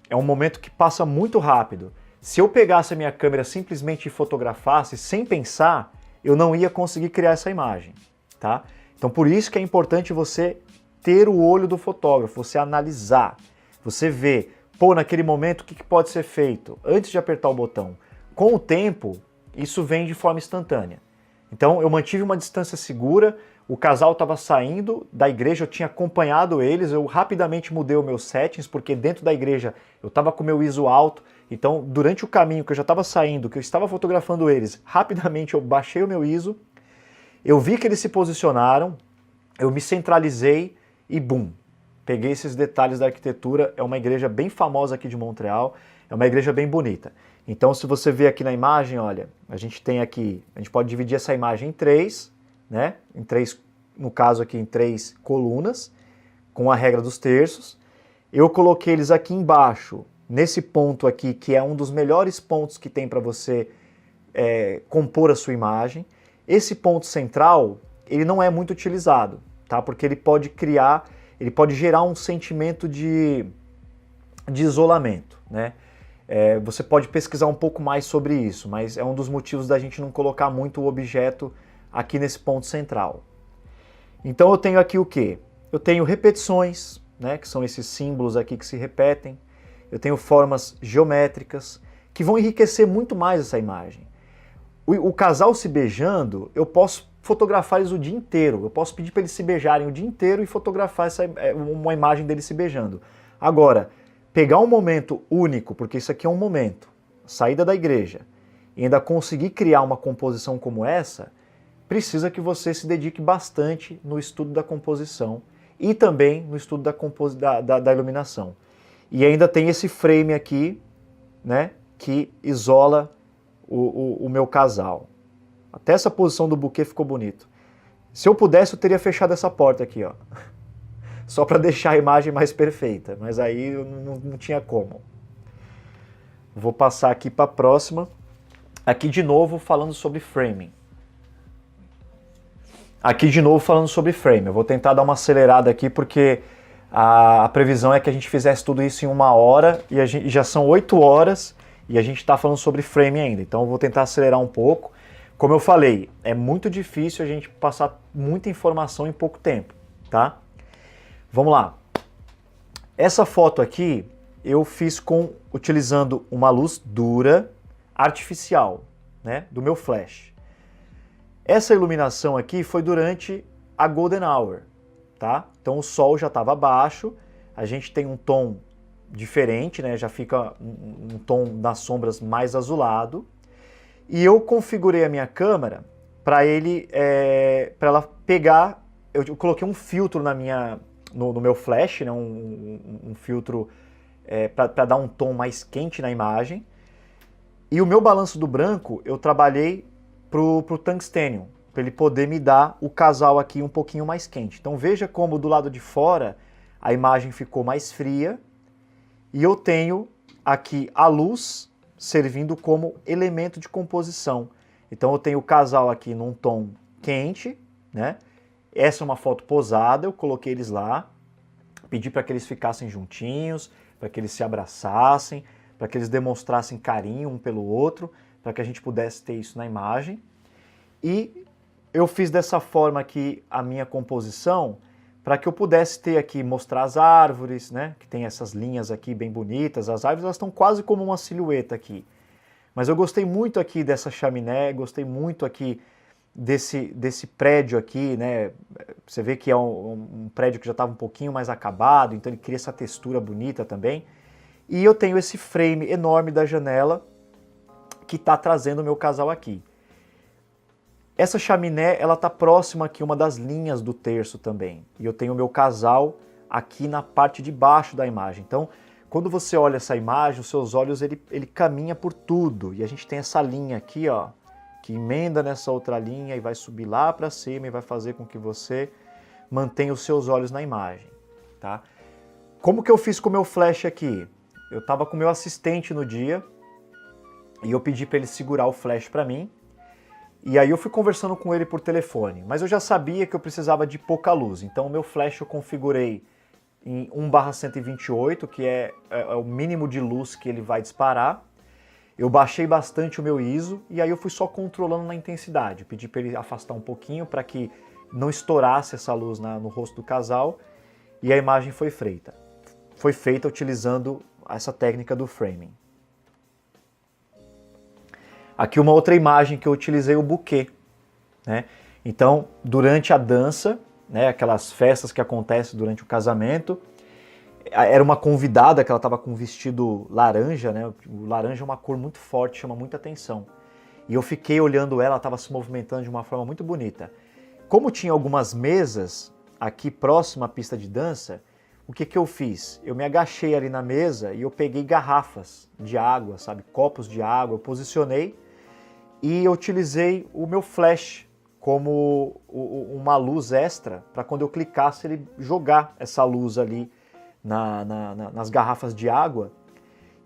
é um momento que passa muito rápido. Se eu pegasse a minha câmera simplesmente e fotografasse sem pensar, eu não ia conseguir criar essa imagem, tá? Então por isso que é importante você ter o olho do fotógrafo, você analisar, você ver, pô, naquele momento o que pode ser feito antes de apertar o botão. Com o tempo, isso vem de forma instantânea. Então eu mantive uma distância segura, o casal estava saindo da igreja, eu tinha acompanhado eles, eu rapidamente mudei os meus settings, porque dentro da igreja eu estava com o meu ISO alto, então durante o caminho que eu já estava saindo, que eu estava fotografando eles, rapidamente eu baixei o meu ISO, eu vi que eles se posicionaram, eu me centralizei e bum, peguei esses detalhes da arquitetura. É uma igreja bem famosa aqui de Montreal, é uma igreja bem bonita. Então se você ver aqui na imagem, olha, a gente tem aqui, a gente pode dividir essa imagem em três, né? Em três, no caso aqui em 3 colunas, com a regra dos terços. Eu coloquei eles aqui embaixo, nesse ponto aqui, que é um dos melhores pontos que tem para você compor a sua imagem. Esse ponto central, ele não é muito utilizado, tá? Porque ele pode gerar um sentimento de isolamento, né? Você pode pesquisar um pouco mais sobre isso, mas é um dos motivos da gente não colocar muito o objeto aqui nesse ponto central. Então eu tenho aqui o quê? Eu tenho repetições, né, que são esses símbolos aqui que se repetem. Eu tenho formas geométricas que vão enriquecer muito mais essa imagem. O casal se beijando, eu posso fotografar eles o dia inteiro. Eu posso pedir para eles se beijarem o dia inteiro e fotografar uma imagem deles se beijando. Agora, pegar um momento único, porque isso aqui é um momento, saída da igreja, e ainda conseguir criar uma composição como essa, precisa que você se dedique bastante no estudo da composição e também no estudo da iluminação. E ainda tem esse frame aqui, né, que isola o meu casal. Até essa posição do buquê ficou bonito. Se eu pudesse, eu teria fechado essa porta aqui, ó. Só para deixar a imagem mais perfeita, mas aí eu não tinha como. Vou passar aqui para a próxima. Aqui de novo falando sobre framing. Eu vou tentar dar uma acelerada aqui porque a previsão é que a gente fizesse tudo isso em 1 hora e já são 8 horas e a gente está falando sobre framing ainda. Então eu vou tentar acelerar um pouco. Como eu falei, é muito difícil a gente passar muita informação em pouco tempo, tá? Vamos lá. Essa foto aqui eu fiz utilizando uma luz dura, artificial, né, do meu flash. Essa iluminação aqui foi durante a Golden Hour, tá? Então o sol já estava baixo, a gente tem um tom diferente, né? Já fica um tom nas sombras mais azulado. E eu configurei a minha câmera para ela pegar. Eu coloquei um filtro no meu flash, né? Um filtro para dar um tom mais quente na imagem. E o meu balanço do branco eu trabalhei pro tungstênio, para ele poder me dar o casal aqui um pouquinho mais quente. Então veja como do lado de fora a imagem ficou mais fria e eu tenho aqui a luz servindo como elemento de composição. Então eu tenho o casal aqui num tom quente, né? Essa é uma foto posada, eu coloquei eles lá, pedi para que eles ficassem juntinhos, para que eles se abraçassem, para que eles demonstrassem carinho um pelo outro, para que a gente pudesse ter isso na imagem. E eu fiz dessa forma aqui a minha composição, para que eu pudesse ter aqui, mostrar as árvores, né? Que tem essas linhas aqui bem bonitas. As árvores elas estão quase como uma silhueta aqui. Mas eu gostei muito aqui dessa chaminé, gostei muito aqui desse prédio aqui, né? Você vê que é um prédio que já estava um pouquinho mais acabado, então ele cria essa textura bonita também. E eu tenho esse frame enorme da janela que está trazendo o meu casal aqui. Essa chaminé, ela está próxima aqui, uma das linhas do terço também. E eu tenho o meu casal aqui na parte de baixo da imagem. Então, quando você olha essa imagem, os seus olhos, ele caminha por tudo. E a gente tem essa linha aqui, ó, que emenda nessa outra linha e vai subir lá para cima e vai fazer com que você mantenha os seus olhos na imagem, tá? Como que eu fiz com o meu flash aqui? Eu estava com o meu assistente no dia e eu pedi para ele segurar o flash para mim. E aí eu fui conversando com ele por telefone, mas eu já sabia que eu precisava de pouca luz. Então o meu flash eu configurei em 1/128, que é o mínimo de luz que ele vai disparar. Eu baixei bastante o meu ISO e aí eu fui só controlando na intensidade. Pedi para ele afastar um pouquinho para que não estourasse essa luz no rosto do casal e a imagem foi feita. Foi feita utilizando essa técnica do framing. Aqui uma outra imagem que eu utilizei o buquê, né? Então, durante a dança, né, aquelas festas que acontecem durante o casamento, era uma convidada que ela estava com um vestido laranja, né? O laranja é uma cor muito forte, chama muita atenção. E eu fiquei olhando ela estava se movimentando de uma forma muito bonita. Como tinha algumas mesas aqui próximo à pista de dança, o que que eu fiz? Eu me agachei ali na mesa e eu peguei garrafas de água, sabe? Copos de água, eu posicionei e eu utilizei o meu flash como uma luz extra para quando eu clicasse ele jogar essa luz ali nas garrafas de água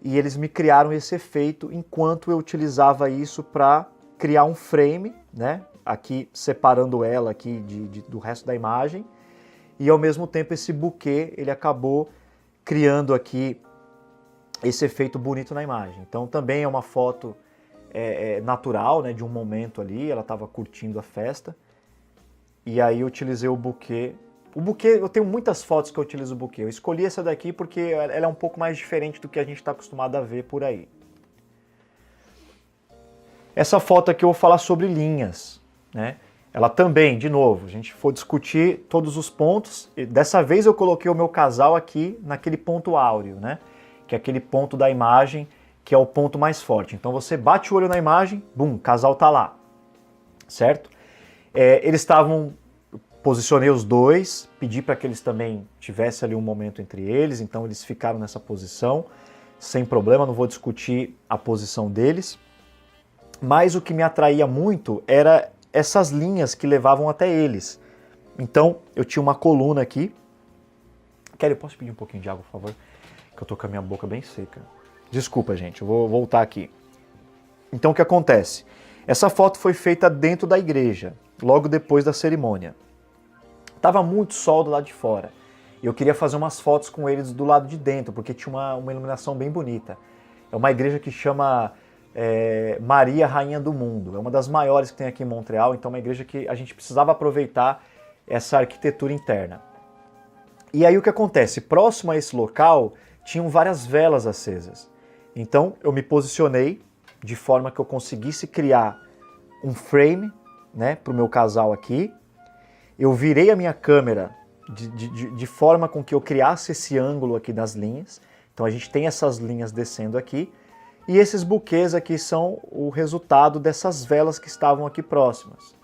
e eles me criaram esse efeito enquanto eu utilizava isso para criar um frame, né? Aqui separando ela aqui do resto da imagem e ao mesmo tempo esse buquê ele acabou criando aqui esse efeito bonito na imagem. Então também é uma foto natural, né, de um momento ali, ela estava curtindo a festa e aí eu utilizei o buquê. O buquê, eu tenho muitas fotos que eu utilizo o buquê. Eu escolhi essa daqui porque ela é um pouco mais diferente do que a gente está acostumado a ver por aí. Essa foto aqui eu vou falar sobre linhas, né? Ela também, de novo, a gente for discutir todos os pontos. E dessa vez eu coloquei o meu casal aqui naquele ponto áureo, né? Que é aquele ponto da imagem que é o ponto mais forte. Então você bate o olho na imagem, bum, o casal tá lá, certo? Eles estavam, posicionei os dois, pedi para que eles também tivessem ali um momento entre eles, então eles ficaram nessa posição, sem problema, não vou discutir a posição deles. Mas o que me atraía muito era essas linhas que levavam até eles. Então eu tinha uma coluna aqui. Kelly, eu posso pedir um pouquinho de água, por favor? Que eu tô com a minha boca bem seca. Desculpa, gente, eu vou voltar aqui. Então o que acontece? Essa foto foi feita dentro da igreja, logo depois da cerimônia. Tava muito sol do lado de fora. E eu queria fazer umas fotos com eles do lado de dentro, porque tinha uma iluminação bem bonita. É uma igreja que chama Maria Rainha do Mundo. É uma das maiores que tem aqui em Montreal, então é uma igreja que a gente precisava aproveitar essa arquitetura interna. E aí o que acontece? Próximo a esse local, tinham várias velas acesas. Então eu me posicionei de forma que eu conseguisse criar um frame, né, para o meu casal aqui. Eu virei a minha câmera de forma com que eu criasse esse ângulo aqui das linhas. Então a gente tem essas linhas descendo aqui. E esses buquês aqui são o resultado dessas velas que estavam aqui próximas,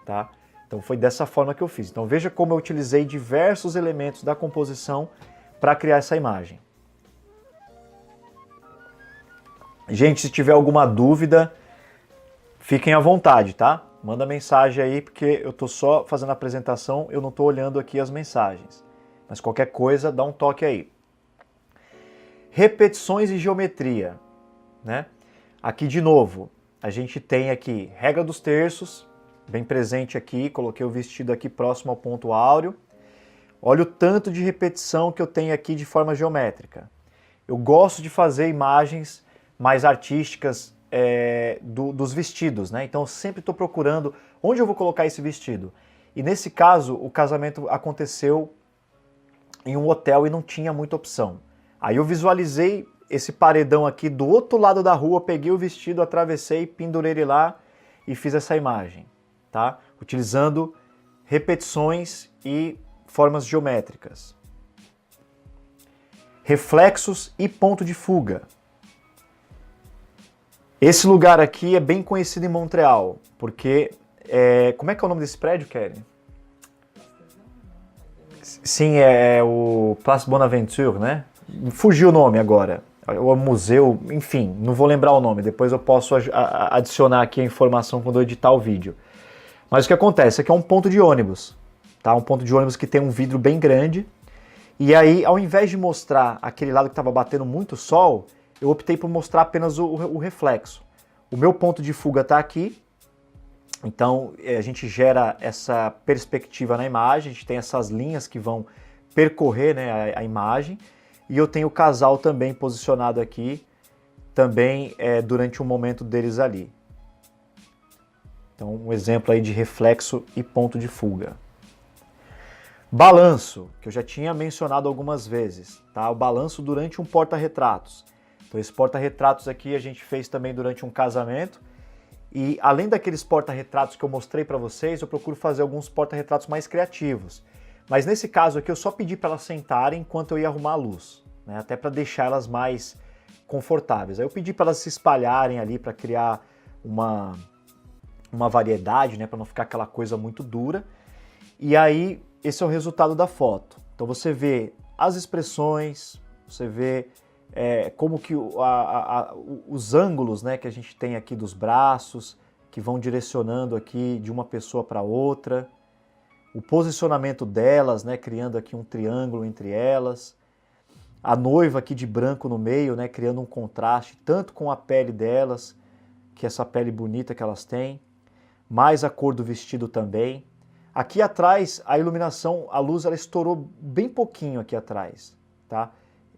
tá? Então foi dessa forma que eu fiz. Então veja como eu utilizei diversos elementos da composição para criar essa imagem. Gente, se tiver alguma dúvida, fiquem à vontade, tá? Manda mensagem aí, porque eu tô só fazendo a apresentação, eu não tô olhando aqui as mensagens. Mas qualquer coisa, dá um toque aí. Repetições e geometria, né? Aqui de novo, a gente tem aqui regra dos terços, bem presente aqui, coloquei o vestido aqui próximo ao ponto áureo. Olha o tanto de repetição que eu tenho aqui de forma geométrica. Eu gosto de fazer imagens mais artísticas, dos vestidos, né? Então eu sempre estou procurando onde eu vou colocar esse vestido. E nesse caso, o casamento aconteceu em um hotel e não tinha muita opção. Aí eu visualizei esse paredão aqui do outro lado da rua, peguei o vestido, atravessei, pendurei ele lá e fiz essa imagem, tá? Utilizando repetições e formas geométricas. Reflexos e ponto de fuga. Esse lugar aqui é bem conhecido em Montreal, porque... como é que é o nome desse prédio, Kelly? Sim, é o Place Bonaventure, né? Fugiu o nome agora. O museu, enfim, não vou lembrar o nome. Depois eu posso adicionar aqui a informação quando eu editar o vídeo. Mas o que acontece? Aqui é um ponto de ônibus, tá? Um ponto de ônibus que tem um vidro bem grande. E aí, ao invés de mostrar aquele lado que estava batendo muito sol, eu optei por mostrar apenas o reflexo. O meu ponto de fuga está aqui. Então, a gente gera essa perspectiva na imagem, a gente tem essas linhas que vão percorrer, né, a imagem, e eu tenho o casal também posicionado aqui, também durante o momento deles ali. Então, um exemplo aí de reflexo e ponto de fuga. Balanço, que eu já tinha mencionado algumas vezes, tá? O balanço durante um porta-retratos. Então, esse porta-retratos aqui a gente fez também durante um casamento. E além daqueles porta-retratos que eu mostrei para vocês, eu procuro fazer alguns porta-retratos mais criativos. Mas nesse caso aqui eu só pedi para elas sentarem enquanto eu ia arrumar a luz, né? Até para deixar elas mais confortáveis. Aí eu pedi para elas se espalharem ali para criar uma variedade, né? Para não ficar aquela coisa muito dura. E aí esse é o resultado da foto. Então você vê as expressões, você vê como que os ângulos, né, que a gente tem aqui dos braços, que vão direcionando aqui de uma pessoa para outra, o posicionamento delas, né, criando aqui um triângulo entre elas, a noiva aqui de branco no meio, né, criando um contraste tanto com a pele delas, que é essa pele bonita que elas têm, mais a cor do vestido também. Aqui atrás a iluminação, a luz ela estourou bem pouquinho aqui atrás, tá?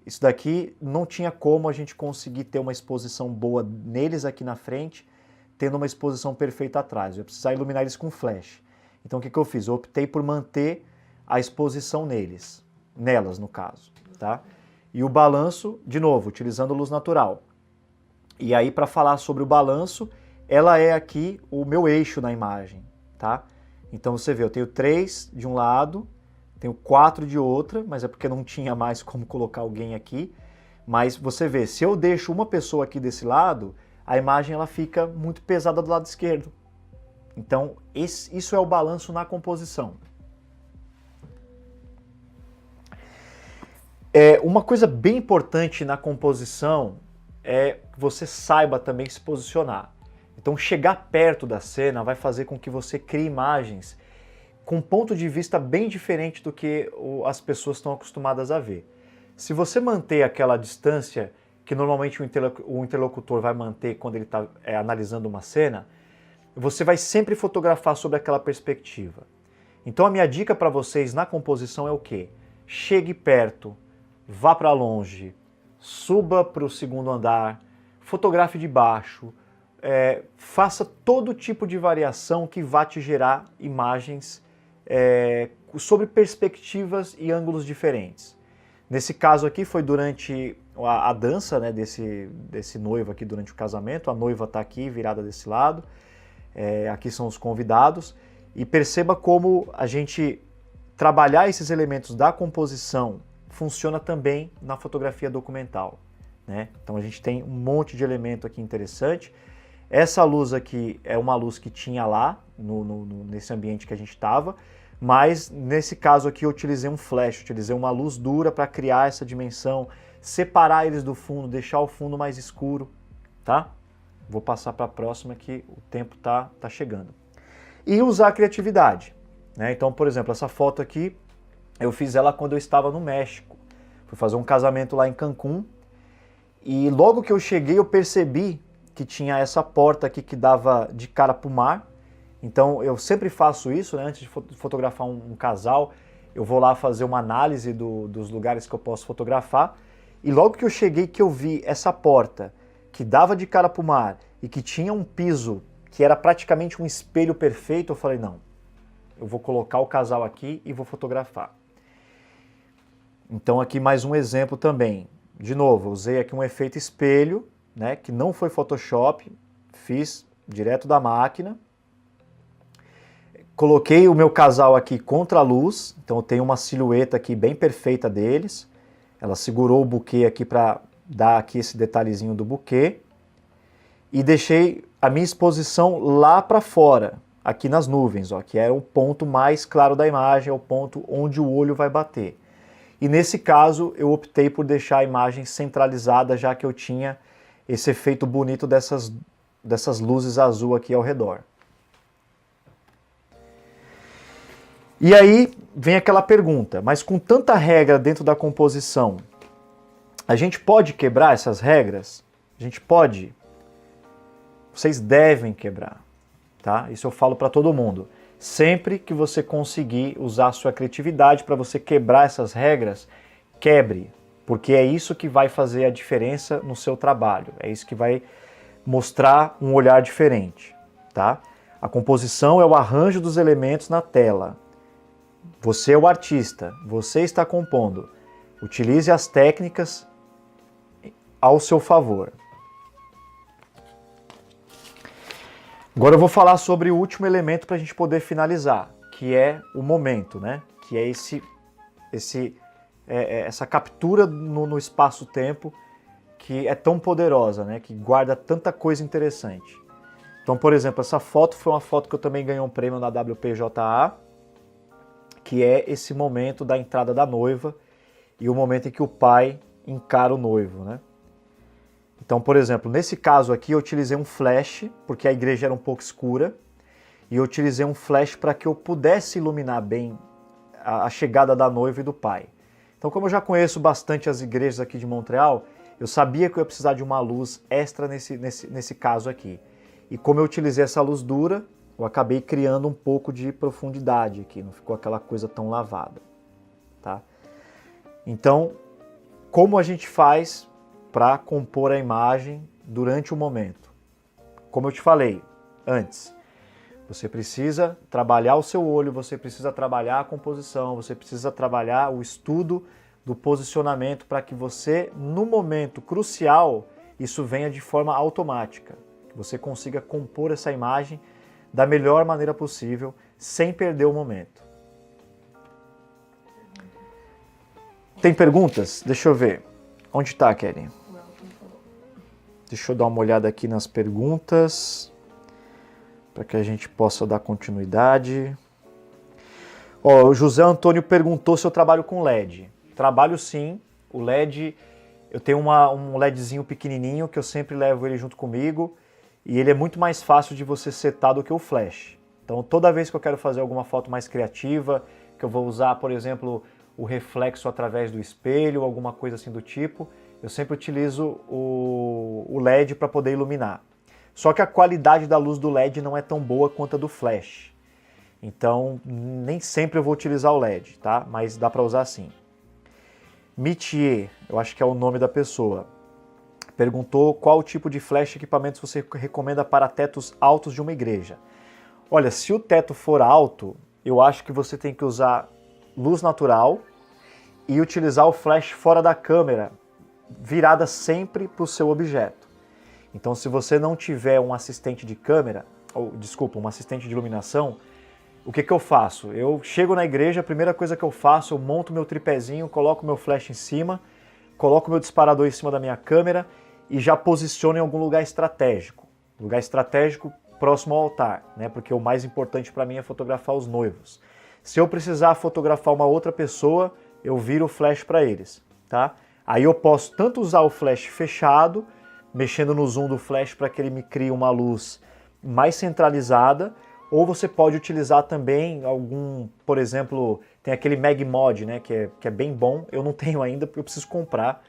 Isso daqui não tinha como a gente conseguir ter uma exposição boa neles aqui na frente, tendo uma exposição perfeita atrás. Eu ia precisar iluminar eles com flash. Então o que eu fiz? Eu optei por manter a exposição nelas no caso, tá? E o balanço, de novo, utilizando luz natural. E aí para falar sobre o balanço, ela é aqui o meu eixo na imagem, tá? Então você vê, eu tenho 3 de um lado, tenho 4 de outra, mas é porque não tinha mais como colocar alguém aqui. Mas você vê, se eu deixo uma pessoa aqui desse lado, a imagem ela fica muito pesada do lado esquerdo. Então isso é o balanço na composição. Uma coisa bem importante na composição é que você saiba também se posicionar. Então chegar perto da cena vai fazer com que você crie imagens com um ponto de vista bem diferente do que as pessoas estão acostumadas a ver. Se você manter aquela distância que normalmente o interlocutor vai manter quando ele está analisando uma cena, você vai sempre fotografar sobre aquela perspectiva. Então a minha dica para vocês na composição é o quê? Chegue perto, vá para longe, suba para o segundo andar, fotografe de baixo, faça todo tipo de variação que vá te gerar imagens sobre perspectivas e ângulos diferentes. Nesse caso aqui foi durante a dança, né, desse noivo aqui durante o casamento. A noiva está aqui virada desse lado, aqui são os convidados. E perceba como a gente trabalhar esses elementos da composição funciona também na fotografia documental, né? Então a gente tem um monte de elemento aqui interessante. Essa luz aqui é uma luz que tinha lá, nesse ambiente que a gente estava, mas nesse caso aqui eu utilizei um flash, utilizei uma luz dura para criar essa dimensão, separar eles do fundo, deixar o fundo mais escuro, tá? Vou passar para a próxima que o tempo tá chegando. E usar a criatividade, né? Então, por exemplo, essa foto aqui, eu fiz ela quando eu estava no México. Fui fazer um casamento lá em Cancún, e logo que eu cheguei eu percebi que tinha essa porta aqui que dava de cara para o mar. Então eu sempre faço isso, né? Antes de fotografar um casal, eu vou lá fazer uma análise dos lugares que eu posso fotografar. E logo que eu cheguei, que eu vi essa porta que dava de cara para o mar e que tinha um piso que era praticamente um espelho perfeito, eu falei, não, eu vou colocar o casal aqui e vou fotografar. Então aqui mais um exemplo também. De novo, usei aqui um efeito espelho, né, que não foi Photoshop, fiz direto da máquina. Coloquei o meu casal aqui contra a luz, então eu tenho uma silhueta aqui bem perfeita deles. Ela segurou o buquê aqui para dar aqui esse detalhezinho do buquê. E deixei a minha exposição lá para fora, aqui nas nuvens, ó, que é o ponto mais claro da imagem, é o ponto onde o olho vai bater. E nesse caso eu optei por deixar a imagem centralizada, já que eu tinha esse efeito bonito dessas luzes azul aqui ao redor. E aí vem aquela pergunta, mas com tanta regra dentro da composição, a gente pode quebrar essas regras? A gente pode? Vocês devem quebrar, tá? Isso eu falo para todo mundo. Sempre que você conseguir usar a sua criatividade para você quebrar essas regras, quebre, porque é isso que vai fazer a diferença no seu trabalho, é isso que vai mostrar um olhar diferente, tá? A composição é o arranjo dos elementos na tela. Você é o artista, você está compondo. Utilize as técnicas ao seu favor. Agora eu vou falar sobre o último elemento para a gente poder finalizar, que é o momento, né? Que é essa captura no espaço-tempo que é tão poderosa, né? Que guarda tanta coisa interessante. Então, por exemplo, essa foto foi uma foto que eu também ganhei um prêmio na WPJA, que é esse momento da entrada da noiva e o momento em que o pai encara o noivo, né? Então, por exemplo, nesse caso aqui eu utilizei um flash, porque a igreja era um pouco escura, e eu utilizei um flash para que eu pudesse iluminar bem a chegada da noiva e do pai. Então, como eu já conheço bastante as igrejas aqui de Montreal, eu sabia que eu ia precisar de uma luz extra nesse caso aqui. E como eu utilizei essa luz dura, eu acabei criando um pouco de profundidade aqui, não ficou aquela coisa tão lavada, tá? Então, como a gente faz para compor a imagem durante o momento? Como eu te falei antes, você precisa trabalhar o seu olho, você precisa trabalhar a composição, você precisa trabalhar o estudo do posicionamento para que você, no momento crucial, isso venha de forma automática, que você consiga compor essa imagem da melhor maneira possível, sem perder o momento. Tem perguntas? Deixa eu ver. Onde está, Kelly? Deixa eu dar uma olhada aqui nas perguntas, para que a gente possa dar continuidade. Ó, o José Antônio perguntou se eu trabalho com LED. Trabalho sim, o LED, eu tenho um LEDzinho pequenininho que eu sempre levo ele junto comigo, e ele é muito mais fácil de você setar do que o flash. Então toda vez que eu quero fazer alguma foto mais criativa, que eu vou usar, por exemplo, o reflexo através do espelho, alguma coisa assim do tipo, eu sempre utilizo o LED para poder iluminar. Só que a qualidade da luz do LED não é tão boa quanto a do flash. Então, nem sempre eu vou utilizar o LED, tá? Mas dá para usar sim. Mitier, eu acho que é o nome da pessoa, perguntou qual tipo de flash equipamentos você recomenda para tetos altos de uma igreja. Olha, se o teto for alto, eu acho que você tem que usar luz natural e utilizar o flash fora da câmera, virada sempre para o seu objeto. Então, se você não tiver um assistente de câmera, um assistente de iluminação, o que eu faço? Eu chego na igreja, a primeira coisa que eu faço, eu monto meu tripézinho, coloco meu flash em cima, coloco meu disparador em cima da minha câmera e já posiciono em algum lugar estratégico. Lugar estratégico próximo ao altar, né? Porque o mais importante para mim é fotografar os noivos. Se eu precisar fotografar uma outra pessoa, eu viro o flash para eles, tá? Aí eu posso tanto usar o flash fechado, mexendo no zoom do flash para que ele me crie uma luz mais centralizada, ou você pode utilizar também por exemplo, tem aquele Mag Mod, né, que é bem bom, eu não tenho ainda porque eu preciso comprar,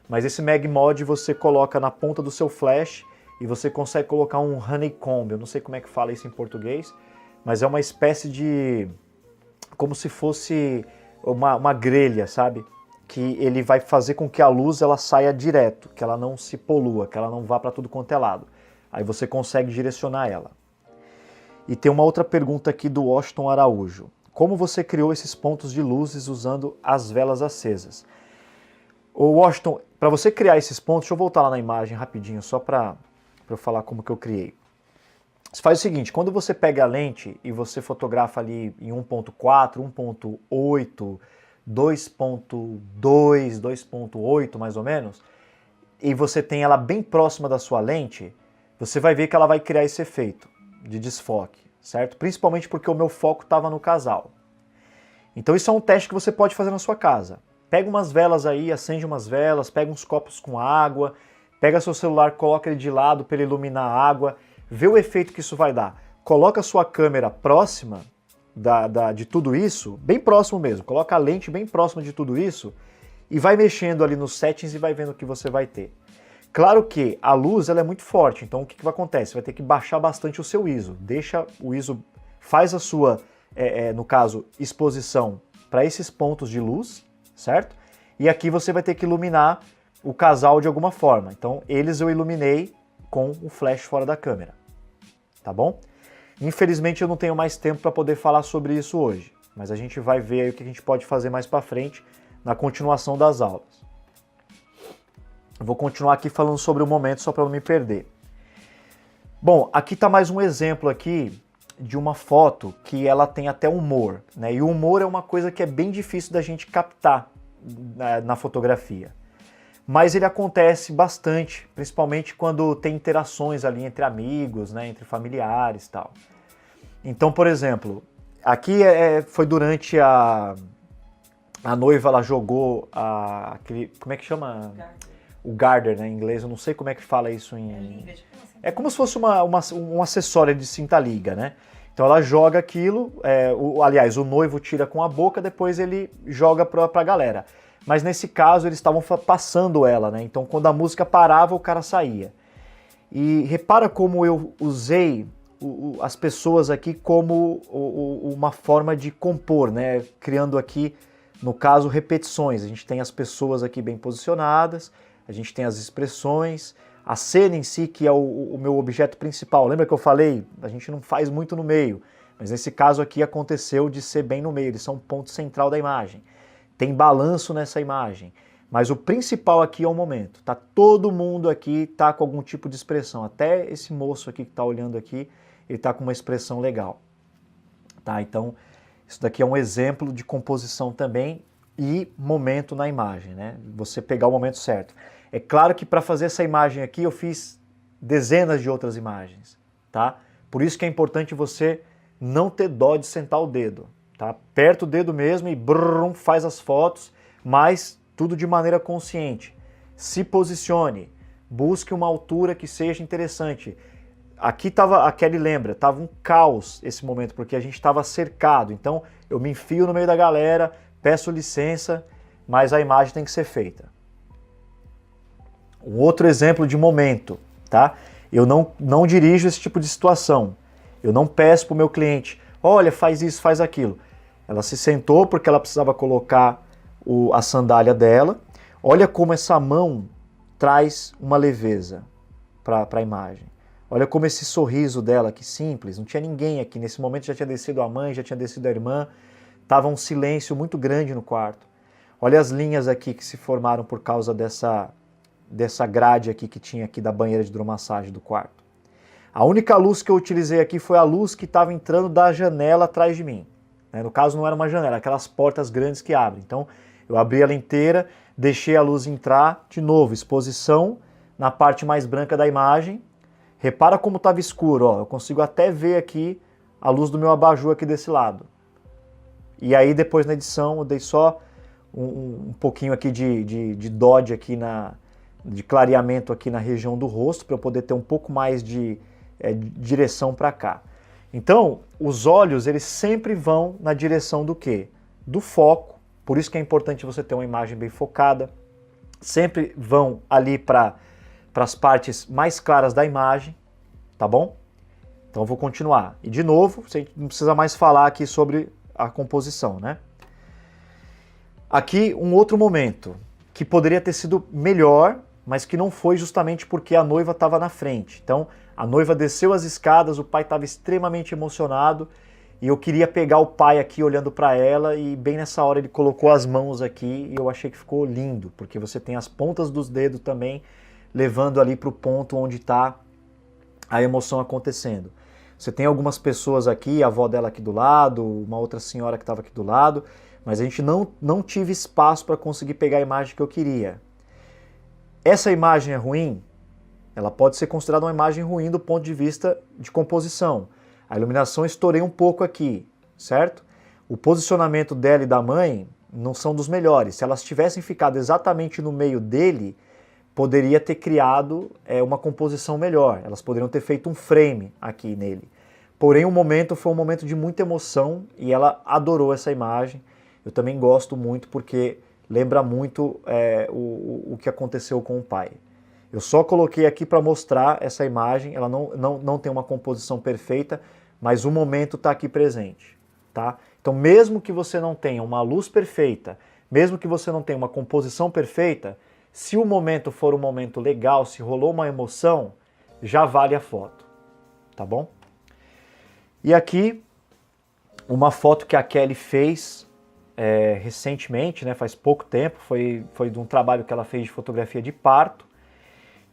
mas esse Mag Mod você coloca na ponta do seu flash e você consegue colocar um honeycomb, eu não sei como é que fala isso em português, mas é uma espécie de, como se fosse uma grelha, sabe? Que ele vai fazer com que a luz ela saia direto, que ela não se polua, que ela não vá para tudo quanto é lado. Aí você consegue direcionar ela. E tem uma outra pergunta aqui do Washington Araújo. Como você criou esses pontos de luzes usando as velas acesas? Ô Washington, para você criar esses pontos, deixa eu voltar lá na imagem rapidinho, só para eu falar como que eu criei. Você faz o seguinte, quando você pega a lente e você fotografa ali em 1.4, 1.8, 2.2, 2.8 mais ou menos, e você tem ela bem próxima da sua lente, você vai ver que ela vai criar esse efeito de desfoque, certo? Principalmente porque o meu foco estava no casal. Então isso é um teste que você pode fazer na sua casa. Pega umas velas aí, acende umas velas, pega uns copos com água, pega seu celular, coloca ele de lado para ele iluminar a água, vê o efeito que isso vai dar. Coloca a sua câmera próxima de tudo isso, bem próximo mesmo, coloca a lente bem próxima de tudo isso e vai mexendo ali nos settings e vai vendo o que você vai ter. Claro que a luz ela é muito forte, então o que vai acontecer? Você vai ter que baixar bastante o seu ISO. Deixa o ISO, faz a sua, no caso, exposição para esses pontos de luz, certo? E aqui você vai ter que iluminar o casal de alguma forma. Então eles eu iluminei com o flash fora da câmera, tá bom? Infelizmente eu não tenho mais tempo para poder falar sobre isso hoje, mas a gente vai ver aí o que a gente pode fazer mais para frente na continuação das aulas. Eu vou continuar aqui falando sobre o momento só para não me perder. Bom, aqui está mais um exemplo aqui de uma foto que ela tem até humor, né? E o humor é uma coisa que é bem difícil da gente captar na fotografia. Mas ele acontece bastante, principalmente quando tem interações ali entre amigos, né, entre familiares e tal. Então, por exemplo, aqui foi durante a noiva, ela jogou aquele, como é que chama? O garter, né, em inglês, eu não sei como é que fala isso em... É como se fosse um acessório de cinta-liga, né? Então ela joga aquilo, aliás, o noivo tira com a boca, depois ele joga para a galera. Mas nesse caso eles estavam passando ela, né? Então quando a música parava, o cara saía. E repara como eu usei as pessoas aqui como uma forma de compor, né? Criando aqui, no caso, repetições. A gente tem as pessoas aqui bem posicionadas, a gente tem as expressões, a cena em si, que é o meu objeto principal. Lembra que eu falei? A gente não faz muito no meio, mas nesse caso aqui aconteceu de ser bem no meio, eles são um ponto central da imagem. Tem balanço nessa imagem, mas o principal aqui é o momento. Tá todo mundo aqui tá com algum tipo de expressão, até esse moço aqui que tá olhando aqui, ele tá com uma expressão legal. Tá? Então, isso daqui é um exemplo de composição também e momento na imagem, né? Você pegar o momento certo. É claro que para fazer essa imagem aqui eu fiz dezenas de outras imagens, tá? Por isso que é importante você não ter dó de sentar o dedo, tá? Aperta o dedo mesmo e brum, faz as fotos, mas tudo de maneira consciente. Se posicione, busque uma altura que seja interessante. Aqui a Kelly lembra, tava um caos esse momento, porque a gente estava cercado, então eu me enfio no meio da galera, peço licença, mas a imagem tem que ser feita. Um outro exemplo de momento, tá? Eu não dirijo esse tipo de situação. Eu não peço para o meu cliente, olha, faz isso, faz aquilo. Ela se sentou porque ela precisava colocar a sandália dela. Olha como essa mão traz uma leveza para a imagem. Olha como esse sorriso dela, que simples, não tinha ninguém aqui. Nesse momento já tinha descido a mãe, já tinha descido a irmã. Tava um silêncio muito grande no quarto. Olha as linhas aqui que se formaram por causa dessa grade aqui que tinha aqui da banheira de hidromassagem do quarto. A única luz que eu utilizei aqui foi a luz que estava entrando da janela atrás de mim. No caso não era uma janela, aquelas portas grandes que abrem. Então eu abri ela inteira, deixei a luz entrar, de novo, exposição na parte mais branca da imagem. Repara como estava escuro, ó. Eu consigo até ver aqui a luz do meu abajur aqui desse lado. E aí depois na edição eu dei só um pouquinho aqui de dodge aqui de clareamento aqui na região do rosto, para eu poder ter um pouco mais de direção para cá. Então, os olhos, eles sempre vão na direção do quê? Do foco, por isso que é importante você ter uma imagem bem focada, sempre vão ali para as partes mais claras da imagem, tá bom? Então eu vou continuar. E de novo, você não precisa mais falar aqui sobre a composição, né? Aqui um outro momento, que poderia ter sido melhor, mas que não foi justamente porque a noiva estava na frente. Então, a noiva desceu as escadas, o pai estava extremamente emocionado e eu queria pegar o pai aqui olhando para ela e bem nessa hora ele colocou as mãos aqui e eu achei que ficou lindo, porque você tem as pontas dos dedos também levando ali para o ponto onde está a emoção acontecendo. Você tem algumas pessoas aqui, a avó dela aqui do lado, uma outra senhora que estava aqui do lado, mas a gente não tive espaço para conseguir pegar a imagem que eu queria. Essa imagem é ruim? Ela pode ser considerada uma imagem ruim do ponto de vista de composição. A iluminação eu estourei um pouco aqui, certo? O posicionamento dela e da mãe não são dos melhores. Se elas tivessem ficado exatamente no meio dele, poderia ter criado uma composição melhor. Elas poderiam ter feito um frame aqui nele. Porém, o momento foi um momento de muita emoção e ela adorou essa imagem. Eu também gosto muito porque lembra muito o que aconteceu com o pai. Eu só coloquei aqui para mostrar essa imagem, ela não tem uma composição perfeita, mas o momento está aqui presente. Tá? Então, mesmo que você não tenha uma luz perfeita, mesmo que você não tenha uma composição perfeita, se o momento for um momento legal, se rolou uma emoção, já vale a foto, tá bom? E aqui, uma foto que a Kelly fez recentemente, né, faz pouco tempo, foi de um trabalho que ela fez de fotografia de parto,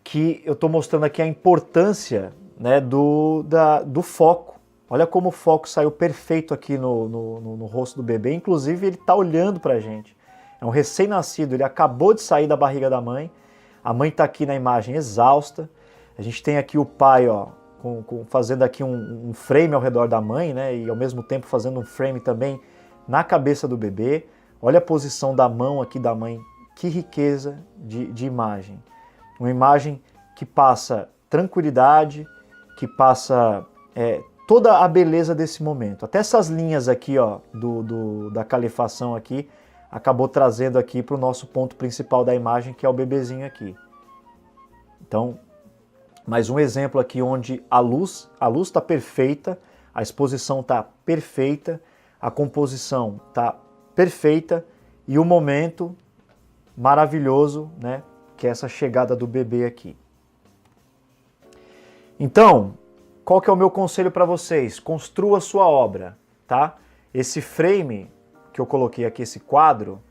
que eu estou mostrando aqui a importância, né, do foco. Olha como o foco saiu perfeito aqui no rosto do bebê, inclusive ele está olhando para a gente. É um recém-nascido, ele acabou de sair da barriga da mãe, a mãe está aqui na imagem exausta, a gente tem aqui o pai ó, fazendo aqui um frame ao redor da mãe, né, e ao mesmo tempo fazendo um frame também na cabeça do bebê. Olha a posição da mão aqui da mãe, que riqueza de imagem. Uma imagem que passa tranquilidade, que passa toda a beleza desse momento. Até essas linhas aqui ó, da calefação aqui, acabou trazendo aqui para o nosso ponto principal da imagem, que é o bebezinho aqui. Então, mais um exemplo aqui onde a luz está perfeita, a exposição está perfeita, a composição está perfeita e o momento maravilhoso, né, que é essa chegada do bebê aqui. Então, qual que é o meu conselho para vocês? Construa a sua obra, tá? Esse frame que eu coloquei aqui, esse quadro,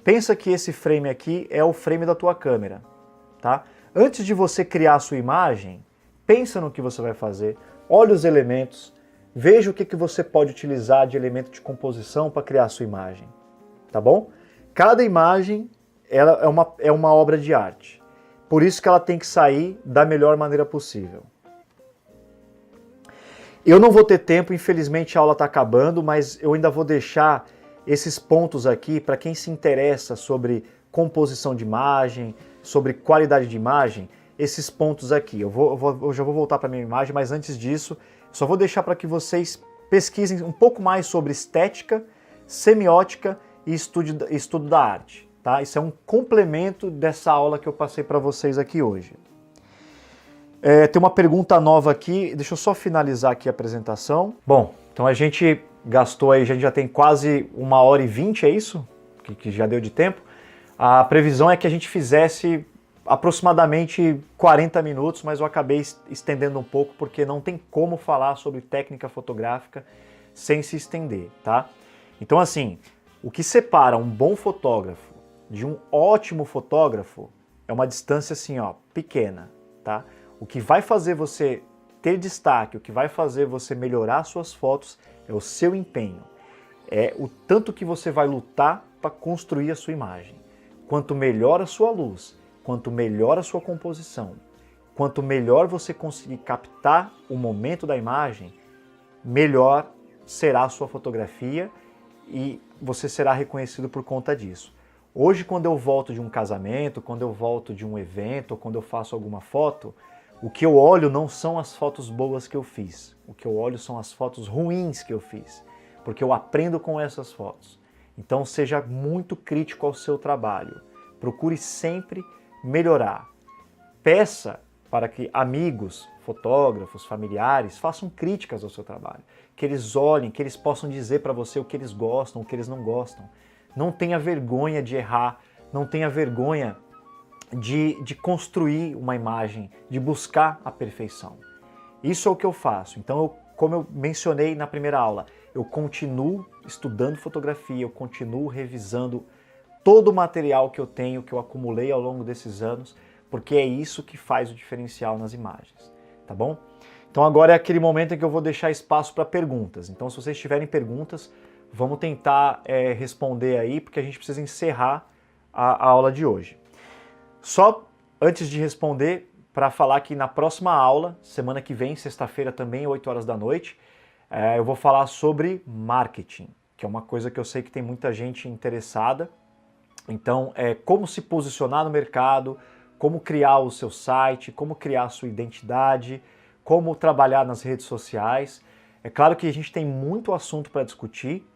pensa que esse frame aqui é o frame da tua câmera, tá? Antes de você criar a sua imagem, pensa no que você vai fazer, olha os elementos, veja o que você pode utilizar de elemento de composição para criar a sua imagem, tá bom? Cada imagem ela é uma obra de arte, por isso que ela tem que sair da melhor maneira possível. Eu não vou ter tempo, infelizmente a aula está acabando, mas eu ainda vou deixar esses pontos aqui para quem se interessa sobre composição de imagem, sobre qualidade de imagem, esses pontos aqui. Eu já vou voltar para a minha imagem, mas antes disso, só vou deixar para que vocês pesquisem um pouco mais sobre estética, semiótica e estudo da arte. Tá? Isso é um complemento dessa aula que eu passei para vocês aqui hoje. Tem uma pergunta nova aqui, deixa eu só finalizar aqui a apresentação. Bom, então a gente gastou aí, a gente já tem quase 1h20, é isso? Que já deu de tempo. A previsão é que a gente fizesse aproximadamente 40 minutos, mas eu acabei estendendo um pouco porque não tem como falar sobre técnica fotográfica sem se estender, tá? Então assim, o que separa um bom fotógrafo de um ótimo fotógrafo é uma distância assim, ó, pequena, tá? O que vai fazer você ter destaque, o que vai fazer você melhorar suas fotos é o seu empenho. É o tanto que você vai lutar para construir a sua imagem. Quanto melhor a sua luz, quanto melhor a sua composição, quanto melhor você conseguir captar o momento da imagem, melhor será a sua fotografia e você será reconhecido por conta disso. Hoje, quando eu volto de um casamento, quando eu volto de um evento, ou quando eu faço alguma foto, o que eu olho não são as fotos boas que eu fiz. O que eu olho são as fotos ruins que eu fiz, porque eu aprendo com essas fotos. Então seja muito crítico ao seu trabalho. Procure sempre melhorar. Peça para que amigos, fotógrafos, familiares façam críticas ao seu trabalho. Que eles olhem, que eles possam dizer para você o que eles gostam, o que eles não gostam. Não tenha vergonha de errar, não tenha vergonha de construir uma imagem, de buscar a perfeição. Isso é o que eu faço. Então, como eu mencionei na primeira aula, eu continuo estudando fotografia, eu continuo revisando todo o material que eu tenho, que eu acumulei ao longo desses anos, porque é isso que faz o diferencial nas imagens, tá bom? Então agora é aquele momento em que eu vou deixar espaço para perguntas. Então se vocês tiverem perguntas, vamos tentar responder aí, porque a gente precisa encerrar a aula de hoje. Só antes de responder, para falar que na próxima aula, semana que vem, sexta-feira também, 8 horas da noite, eu vou falar sobre marketing, que é uma coisa que eu sei que tem muita gente interessada. Então, como se posicionar no mercado, como criar o seu site, como criar a sua identidade, como trabalhar nas redes sociais. É claro que a gente tem muito assunto para discutir,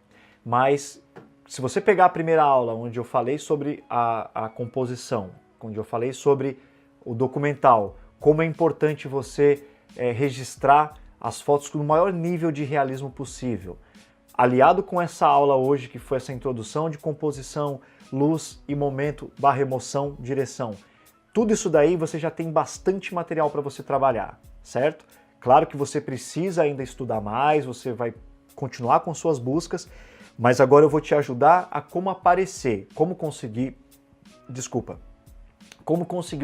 mas se você pegar a primeira aula, onde eu falei sobre a composição, onde eu falei sobre o documental, como é importante você registrar as fotos com o maior nível de realismo possível. Aliado com essa aula hoje, que foi essa introdução de composição, luz e momento, barra emoção, direção. Tudo isso daí você já tem bastante material para você trabalhar, certo? Claro que você precisa ainda estudar mais, você vai continuar com suas buscas, mas agora eu vou te ajudar a como aparecer, como conseguir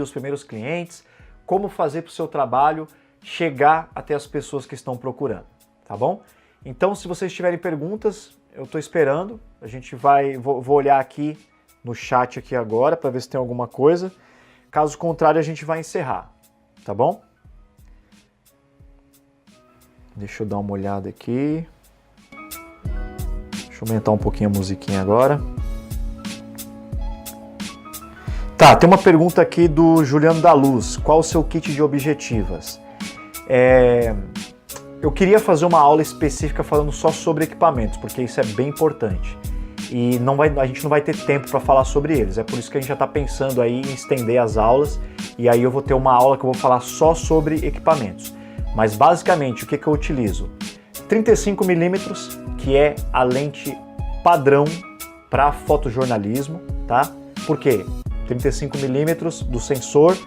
os primeiros clientes, como fazer para o seu trabalho chegar até as pessoas que estão procurando, tá bom? Então, se vocês tiverem perguntas, eu estou esperando. A gente vou olhar aqui no chat aqui agora para ver se tem alguma coisa. Caso contrário, a gente vai encerrar, tá bom? Deixa eu dar uma olhada aqui. Deixa eu aumentar um pouquinho a musiquinha agora. Tá, tem uma pergunta aqui do Juliano da Luz. Qual o seu kit de objetivas? Eu queria fazer uma aula específica falando só sobre equipamentos, porque isso é bem importante. E a gente não vai ter tempo para falar sobre eles. É por isso que a gente já está pensando aí em estender as aulas. E aí eu vou ter uma aula que eu vou falar só sobre equipamentos. Mas basicamente, o que eu utilizo? 35mm, que é a lente padrão para fotojornalismo, tá? Por quê? 35mm do sensor,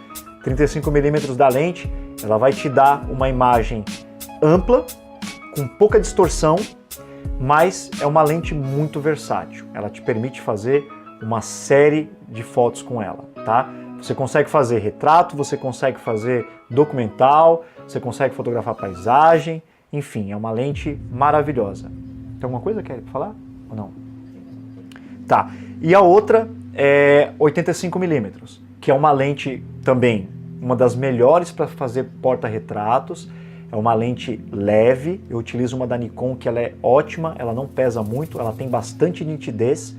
35mm da lente, ela vai te dar uma imagem ampla, com pouca distorção, mas é uma lente muito versátil. Ela te permite fazer uma série de fotos com ela, tá? Você consegue fazer retrato, você consegue fazer documental, você consegue fotografar paisagem, enfim, é uma lente maravilhosa. Tem alguma coisa que quer falar ou não? Tá, e a outra é 85mm, que é uma lente também, uma das melhores para fazer porta-retratos. É uma lente leve, eu utilizo uma da Nikon que ela é ótima, ela não pesa muito, ela tem bastante nitidez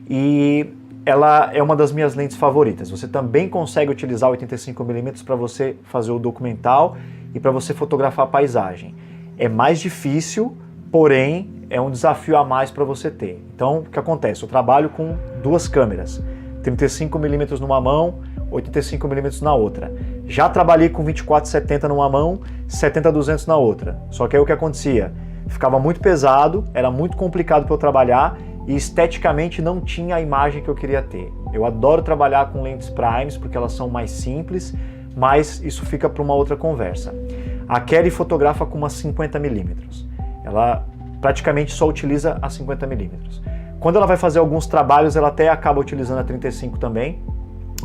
e ela é uma das minhas lentes favoritas. Você também consegue utilizar 85mm para você fazer o documental e para você fotografar a paisagem. É mais difícil, porém é um desafio a mais para você ter. Então, o que acontece? Eu trabalho com duas câmeras, 35mm numa mão, 85mm na outra. Já trabalhei com 24-70 numa mão, 70-200 na outra. Só que aí o que acontecia? Ficava muito pesado, era muito complicado para eu trabalhar e esteticamente não tinha a imagem que eu queria ter. Eu adoro trabalhar com lentes primes porque elas são mais simples, mas isso fica para uma outra conversa. A Kelly fotografa com umas 50mm. Ela praticamente só utiliza a 50mm. Quando ela vai fazer alguns trabalhos, ela até acaba utilizando a 35 também,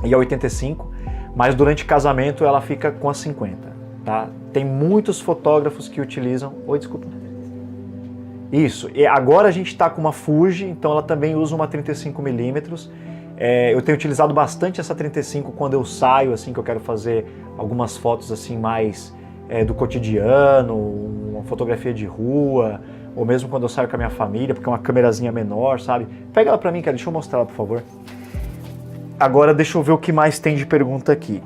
e a 85, mas durante casamento ela fica com a 50, tá? Tem muitos fotógrafos que utilizam... Oi, desculpa. Isso, e agora a gente está com uma Fuji, então ela também usa uma 35mm. Eu tenho utilizado bastante essa 35 quando eu saio, assim, que eu quero fazer algumas fotos assim mais do cotidiano, uma fotografia de rua, ou mesmo quando eu saio com a minha família, porque é uma câmerazinha menor, sabe? Pega ela pra mim, cara, deixa eu mostrar ela, por favor. Agora deixa eu ver o que mais tem de pergunta aqui.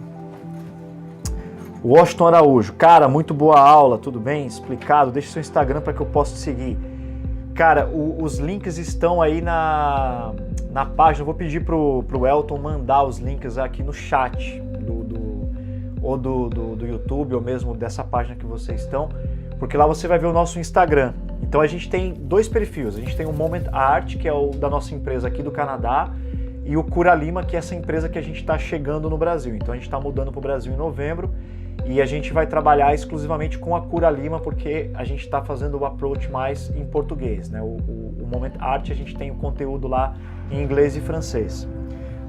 Washington Araújo, cara, muito boa aula, tudo bem? Explicado, deixa seu Instagram para que eu possa te seguir. Cara, os links estão aí na página, eu vou pedir pro Elton mandar os links aqui no chat do YouTube ou mesmo dessa página que vocês estão, porque lá você vai ver o nosso Instagram. Então a gente tem dois perfis, a gente tem o Moment Art, que é o da nossa empresa aqui do Canadá, e o Cura Lima, que é essa empresa que a gente está chegando no Brasil. Então a gente está mudando para o Brasil em novembro e a gente vai trabalhar exclusivamente com a Cura Lima porque a gente está fazendo o approach mais em português, né? O Moment Art a gente tem o conteúdo lá em inglês e francês.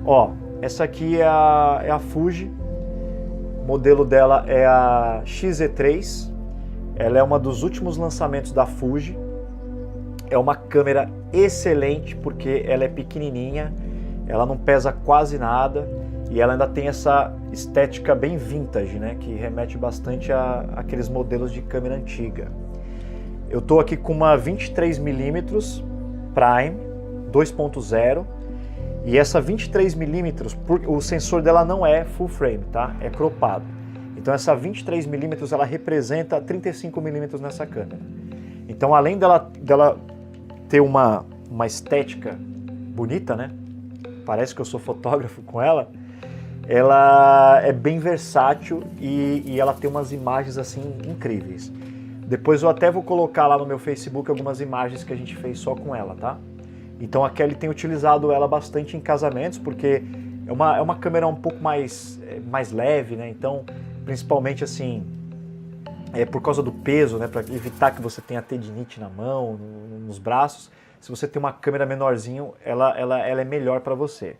Ó, essa aqui é a Fuji, o modelo dela é a XZ3, ela é uma dos últimos lançamentos da Fuji, é uma câmera excelente porque ela é pequenininha, ela não pesa quase nada e ela ainda tem essa estética bem vintage, né, que remete bastante àqueles modelos de câmera antiga. Eu estou aqui com uma 23mm Prime 2.0 e essa 23mm, o sensor dela não é full frame, tá? É cropado. Então essa 23mm ela representa 35mm nessa câmera. Então além dela ter uma estética bonita, né? Parece que eu sou fotógrafo com ela. Ela é bem versátil e ela tem umas imagens assim incríveis. Depois eu até vou colocar lá no meu Facebook algumas imagens que a gente fez só com ela, tá? Então a Kelly tem utilizado ela bastante em casamentos porque é uma câmera um pouco mais leve, né? Então, principalmente assim, por causa do peso, né? Para evitar que você tenha tendinite na mão, nos braços. Se você tem uma câmera menorzinho, ela é melhor para você.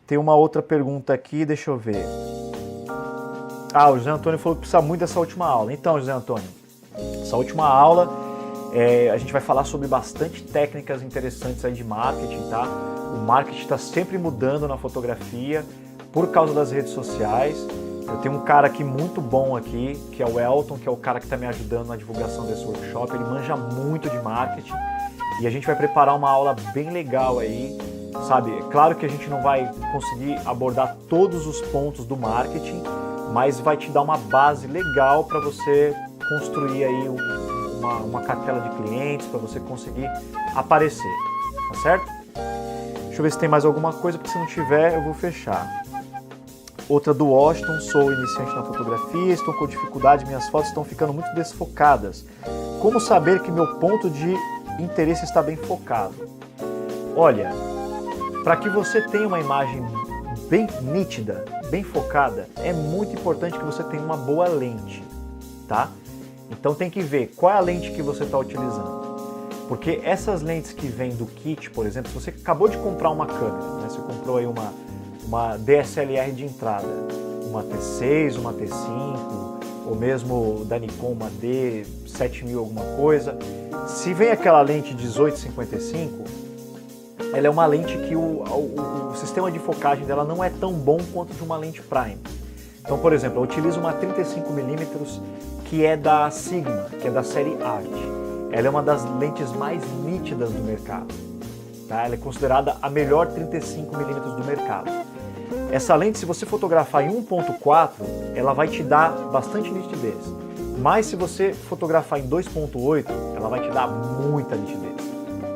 Tem uma outra pergunta aqui, deixa eu ver. O José Antônio falou que precisa muito dessa última aula. Então, José Antônio, essa última aula a gente vai falar sobre bastante técnicas interessantes aí de marketing, tá? O marketing está sempre mudando na fotografia por causa das redes sociais. Eu tenho um cara aqui muito bom aqui, que é o Elton, que é o cara que está me ajudando na divulgação desse workshop. Ele manja muito de marketing e a gente vai preparar uma aula bem legal aí, sabe? É claro que a gente não vai conseguir abordar todos os pontos do marketing, mas vai te dar uma base legal para você construir aí uma cartela de clientes, para você conseguir aparecer, tá certo? Deixa eu ver se tem mais alguma coisa, porque se não tiver eu vou fechar. Outra do Washington, sou iniciante na fotografia, estou com dificuldade, minhas fotos estão ficando muito desfocadas. Como saber que meu ponto de interesse está bem focado? Olha, para que você tenha uma imagem bem nítida, bem focada, é muito importante que você tenha uma boa lente, tá? Então tem que ver qual é a lente que você está utilizando. Porque essas lentes que vêm do kit, por exemplo, se você acabou de comprar uma câmera, né? Você comprou aí uma DSLR de entrada, uma T6, uma T5, ou mesmo da Nikon, uma D7000 alguma coisa. Se vem aquela lente 1855, ela é uma lente que o sistema de focagem dela não é tão bom quanto de uma lente Prime. Então, por exemplo, eu utilizo uma 35mm que é da Sigma, que é da série Art. Ela é uma das lentes mais nítidas do mercado. Tá? Ela é considerada a melhor 35mm do mercado. Essa lente, se você fotografar em 1.4, ela vai te dar bastante nitidez. Mas se você fotografar em 2.8, ela vai te dar muita nitidez.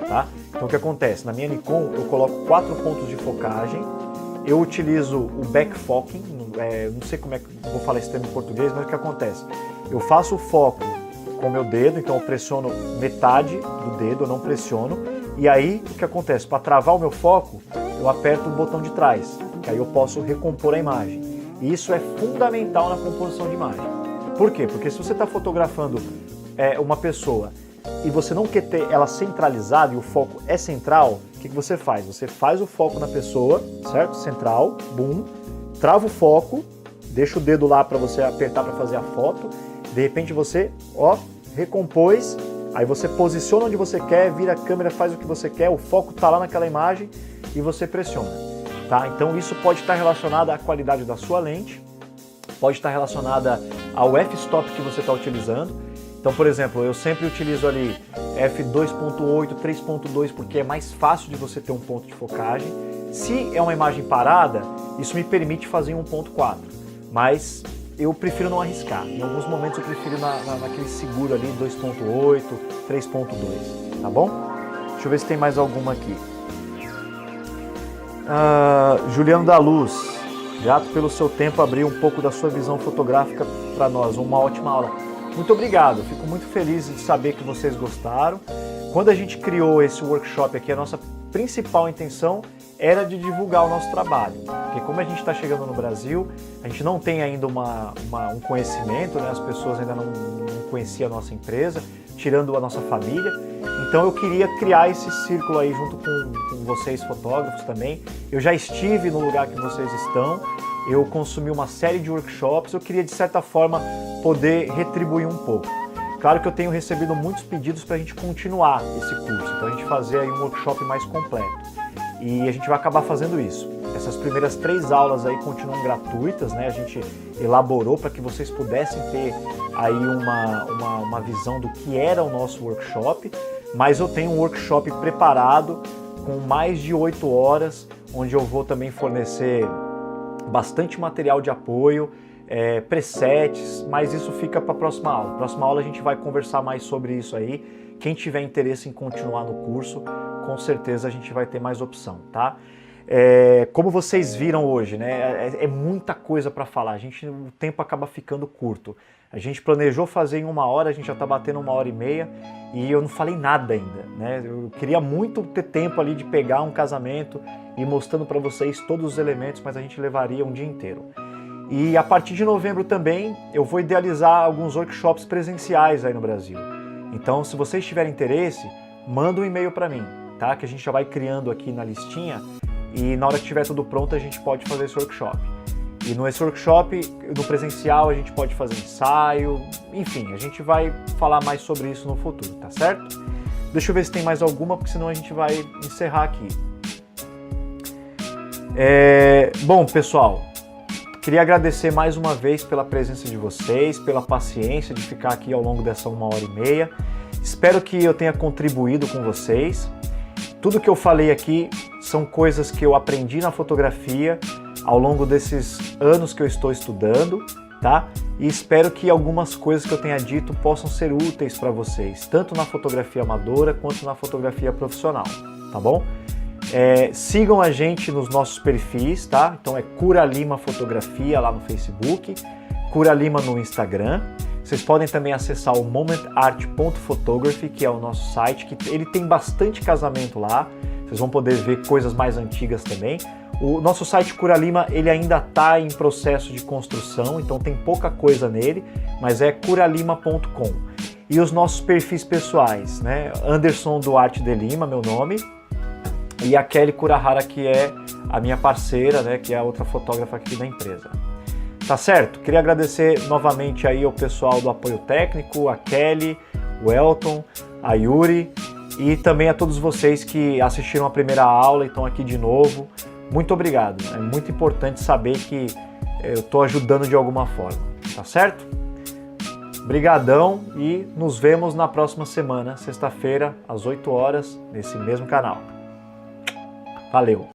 Tá? Então o que acontece? Na minha Nikon eu coloco 4 pontos de focagem, eu utilizo o backfocking, não sei como é que vou falar esse termo em português, mas o que acontece? Eu faço o foco com o meu dedo, então eu pressiono metade do dedo, eu não pressiono, e aí o que acontece? Para travar o meu foco, eu aperto o botão de trás, que aí eu posso recompor a imagem. E isso é fundamental na composição de imagem. Por quê? Porque se você está fotografando uma pessoa e você não quer ter ela centralizada e o foco é central, o que você faz? Você faz o foco na pessoa, certo? Central, boom, trava o foco, deixa o dedo lá para você apertar para fazer a foto, de repente você, recompôs, aí você posiciona onde você quer, vira a câmera, faz o que você quer, o foco está lá naquela imagem e você pressiona. Tá? Então isso pode estar relacionado à qualidade da sua lente, pode estar relacionada ao f-stop que você está utilizando. Então, por exemplo, eu sempre utilizo ali f2.8, 3.2 porque é mais fácil de você ter um ponto de focagem. Se é uma imagem parada, isso me permite fazer em 1.4, mas eu prefiro não arriscar. Em alguns momentos eu prefiro naquele seguro ali 2.8, 3.2, tá bom? Deixa eu ver se tem mais alguma aqui. Juliano da Luz, grato pelo seu tempo, abrir um pouco da sua visão fotográfica para nós, uma ótima aula. Muito obrigado, fico muito feliz de saber que vocês gostaram. Quando a gente criou esse workshop aqui, a nossa principal intenção era de divulgar o nosso trabalho. Porque como a gente está chegando no Brasil, a gente não tem ainda um conhecimento, né? As pessoas ainda não conheciam a nossa empresa, tirando a nossa família. Então eu queria criar esse círculo aí junto com vocês fotógrafos também. Eu já estive no lugar que vocês estão, eu consumi uma série de workshops, eu queria de certa forma poder retribuir um pouco. Claro que eu tenho recebido muitos pedidos para a gente continuar esse curso, então a gente fazer aí um workshop mais completo. E a gente vai acabar fazendo isso. Essas primeiras 3 aulas aí continuam gratuitas, né? A gente elaborou para que vocês pudessem ter aí uma visão do que era o nosso workshop, mas eu tenho um workshop preparado com mais de 8 horas, onde eu vou também fornecer bastante material de apoio, presets, mas isso fica para a próxima aula. Próxima aula a gente vai conversar mais sobre isso aí. Quem tiver interesse em continuar no curso, com certeza a gente vai ter mais opção, tá? Como vocês viram hoje, né, é muita coisa para falar, o tempo acaba ficando curto. A gente planejou fazer em 1 hora, a gente já está batendo 1h30 e eu não falei nada ainda, né? Eu queria muito ter tempo ali de pegar um casamento e mostrando para vocês todos os elementos, mas a gente levaria um dia inteiro. E a partir de novembro também eu vou idealizar alguns workshops presenciais aí no Brasil. Então, se vocês tiverem interesse, manda um e-mail para mim, tá? Que a gente já vai criando aqui na listinha e na hora que estiver tudo pronto a gente pode fazer esse workshop. E nesse workshop, no presencial, a gente pode fazer ensaio, enfim, a gente vai falar mais sobre isso no futuro, tá certo? Deixa eu ver se tem mais alguma, porque senão a gente vai encerrar aqui. Bom, pessoal, queria agradecer mais uma vez pela presença de vocês, pela paciência de ficar aqui ao longo dessa 1h30. Espero que eu tenha contribuído com vocês. Tudo que eu falei aqui são coisas que eu aprendi na fotografia ao longo desses anos que eu estou estudando, tá? E espero que algumas coisas que eu tenha dito possam ser úteis para vocês, tanto na fotografia amadora quanto na fotografia profissional, tá bom? Sigam a gente nos nossos perfis, tá? Então é Cura Lima Fotografia lá no Facebook, Cura Lima no Instagram. Vocês podem também acessar o momentart.photography, que é o nosso site, que ele tem bastante casamento lá. Vocês vão poder ver coisas mais antigas também. O nosso site Cura Lima, ele ainda está em processo de construção, então tem pouca coisa nele, mas é curalima.com. E os nossos perfis pessoais, né? Anderson Duarte de Lima, meu nome, e a Kelly Kurahara, que é a minha parceira, né? Que é a outra fotógrafa aqui da empresa. Tá certo? Queria agradecer novamente aí ao pessoal do apoio técnico, a Kelly, o Elton, a Yuri e também a todos vocês que assistiram a primeira aula e estão aqui de novo. Muito obrigado. É muito importante saber que eu estou ajudando de alguma forma. Tá certo? Brigadão e nos vemos na próxima semana, sexta-feira, às 8 horas, nesse mesmo canal. Valeu!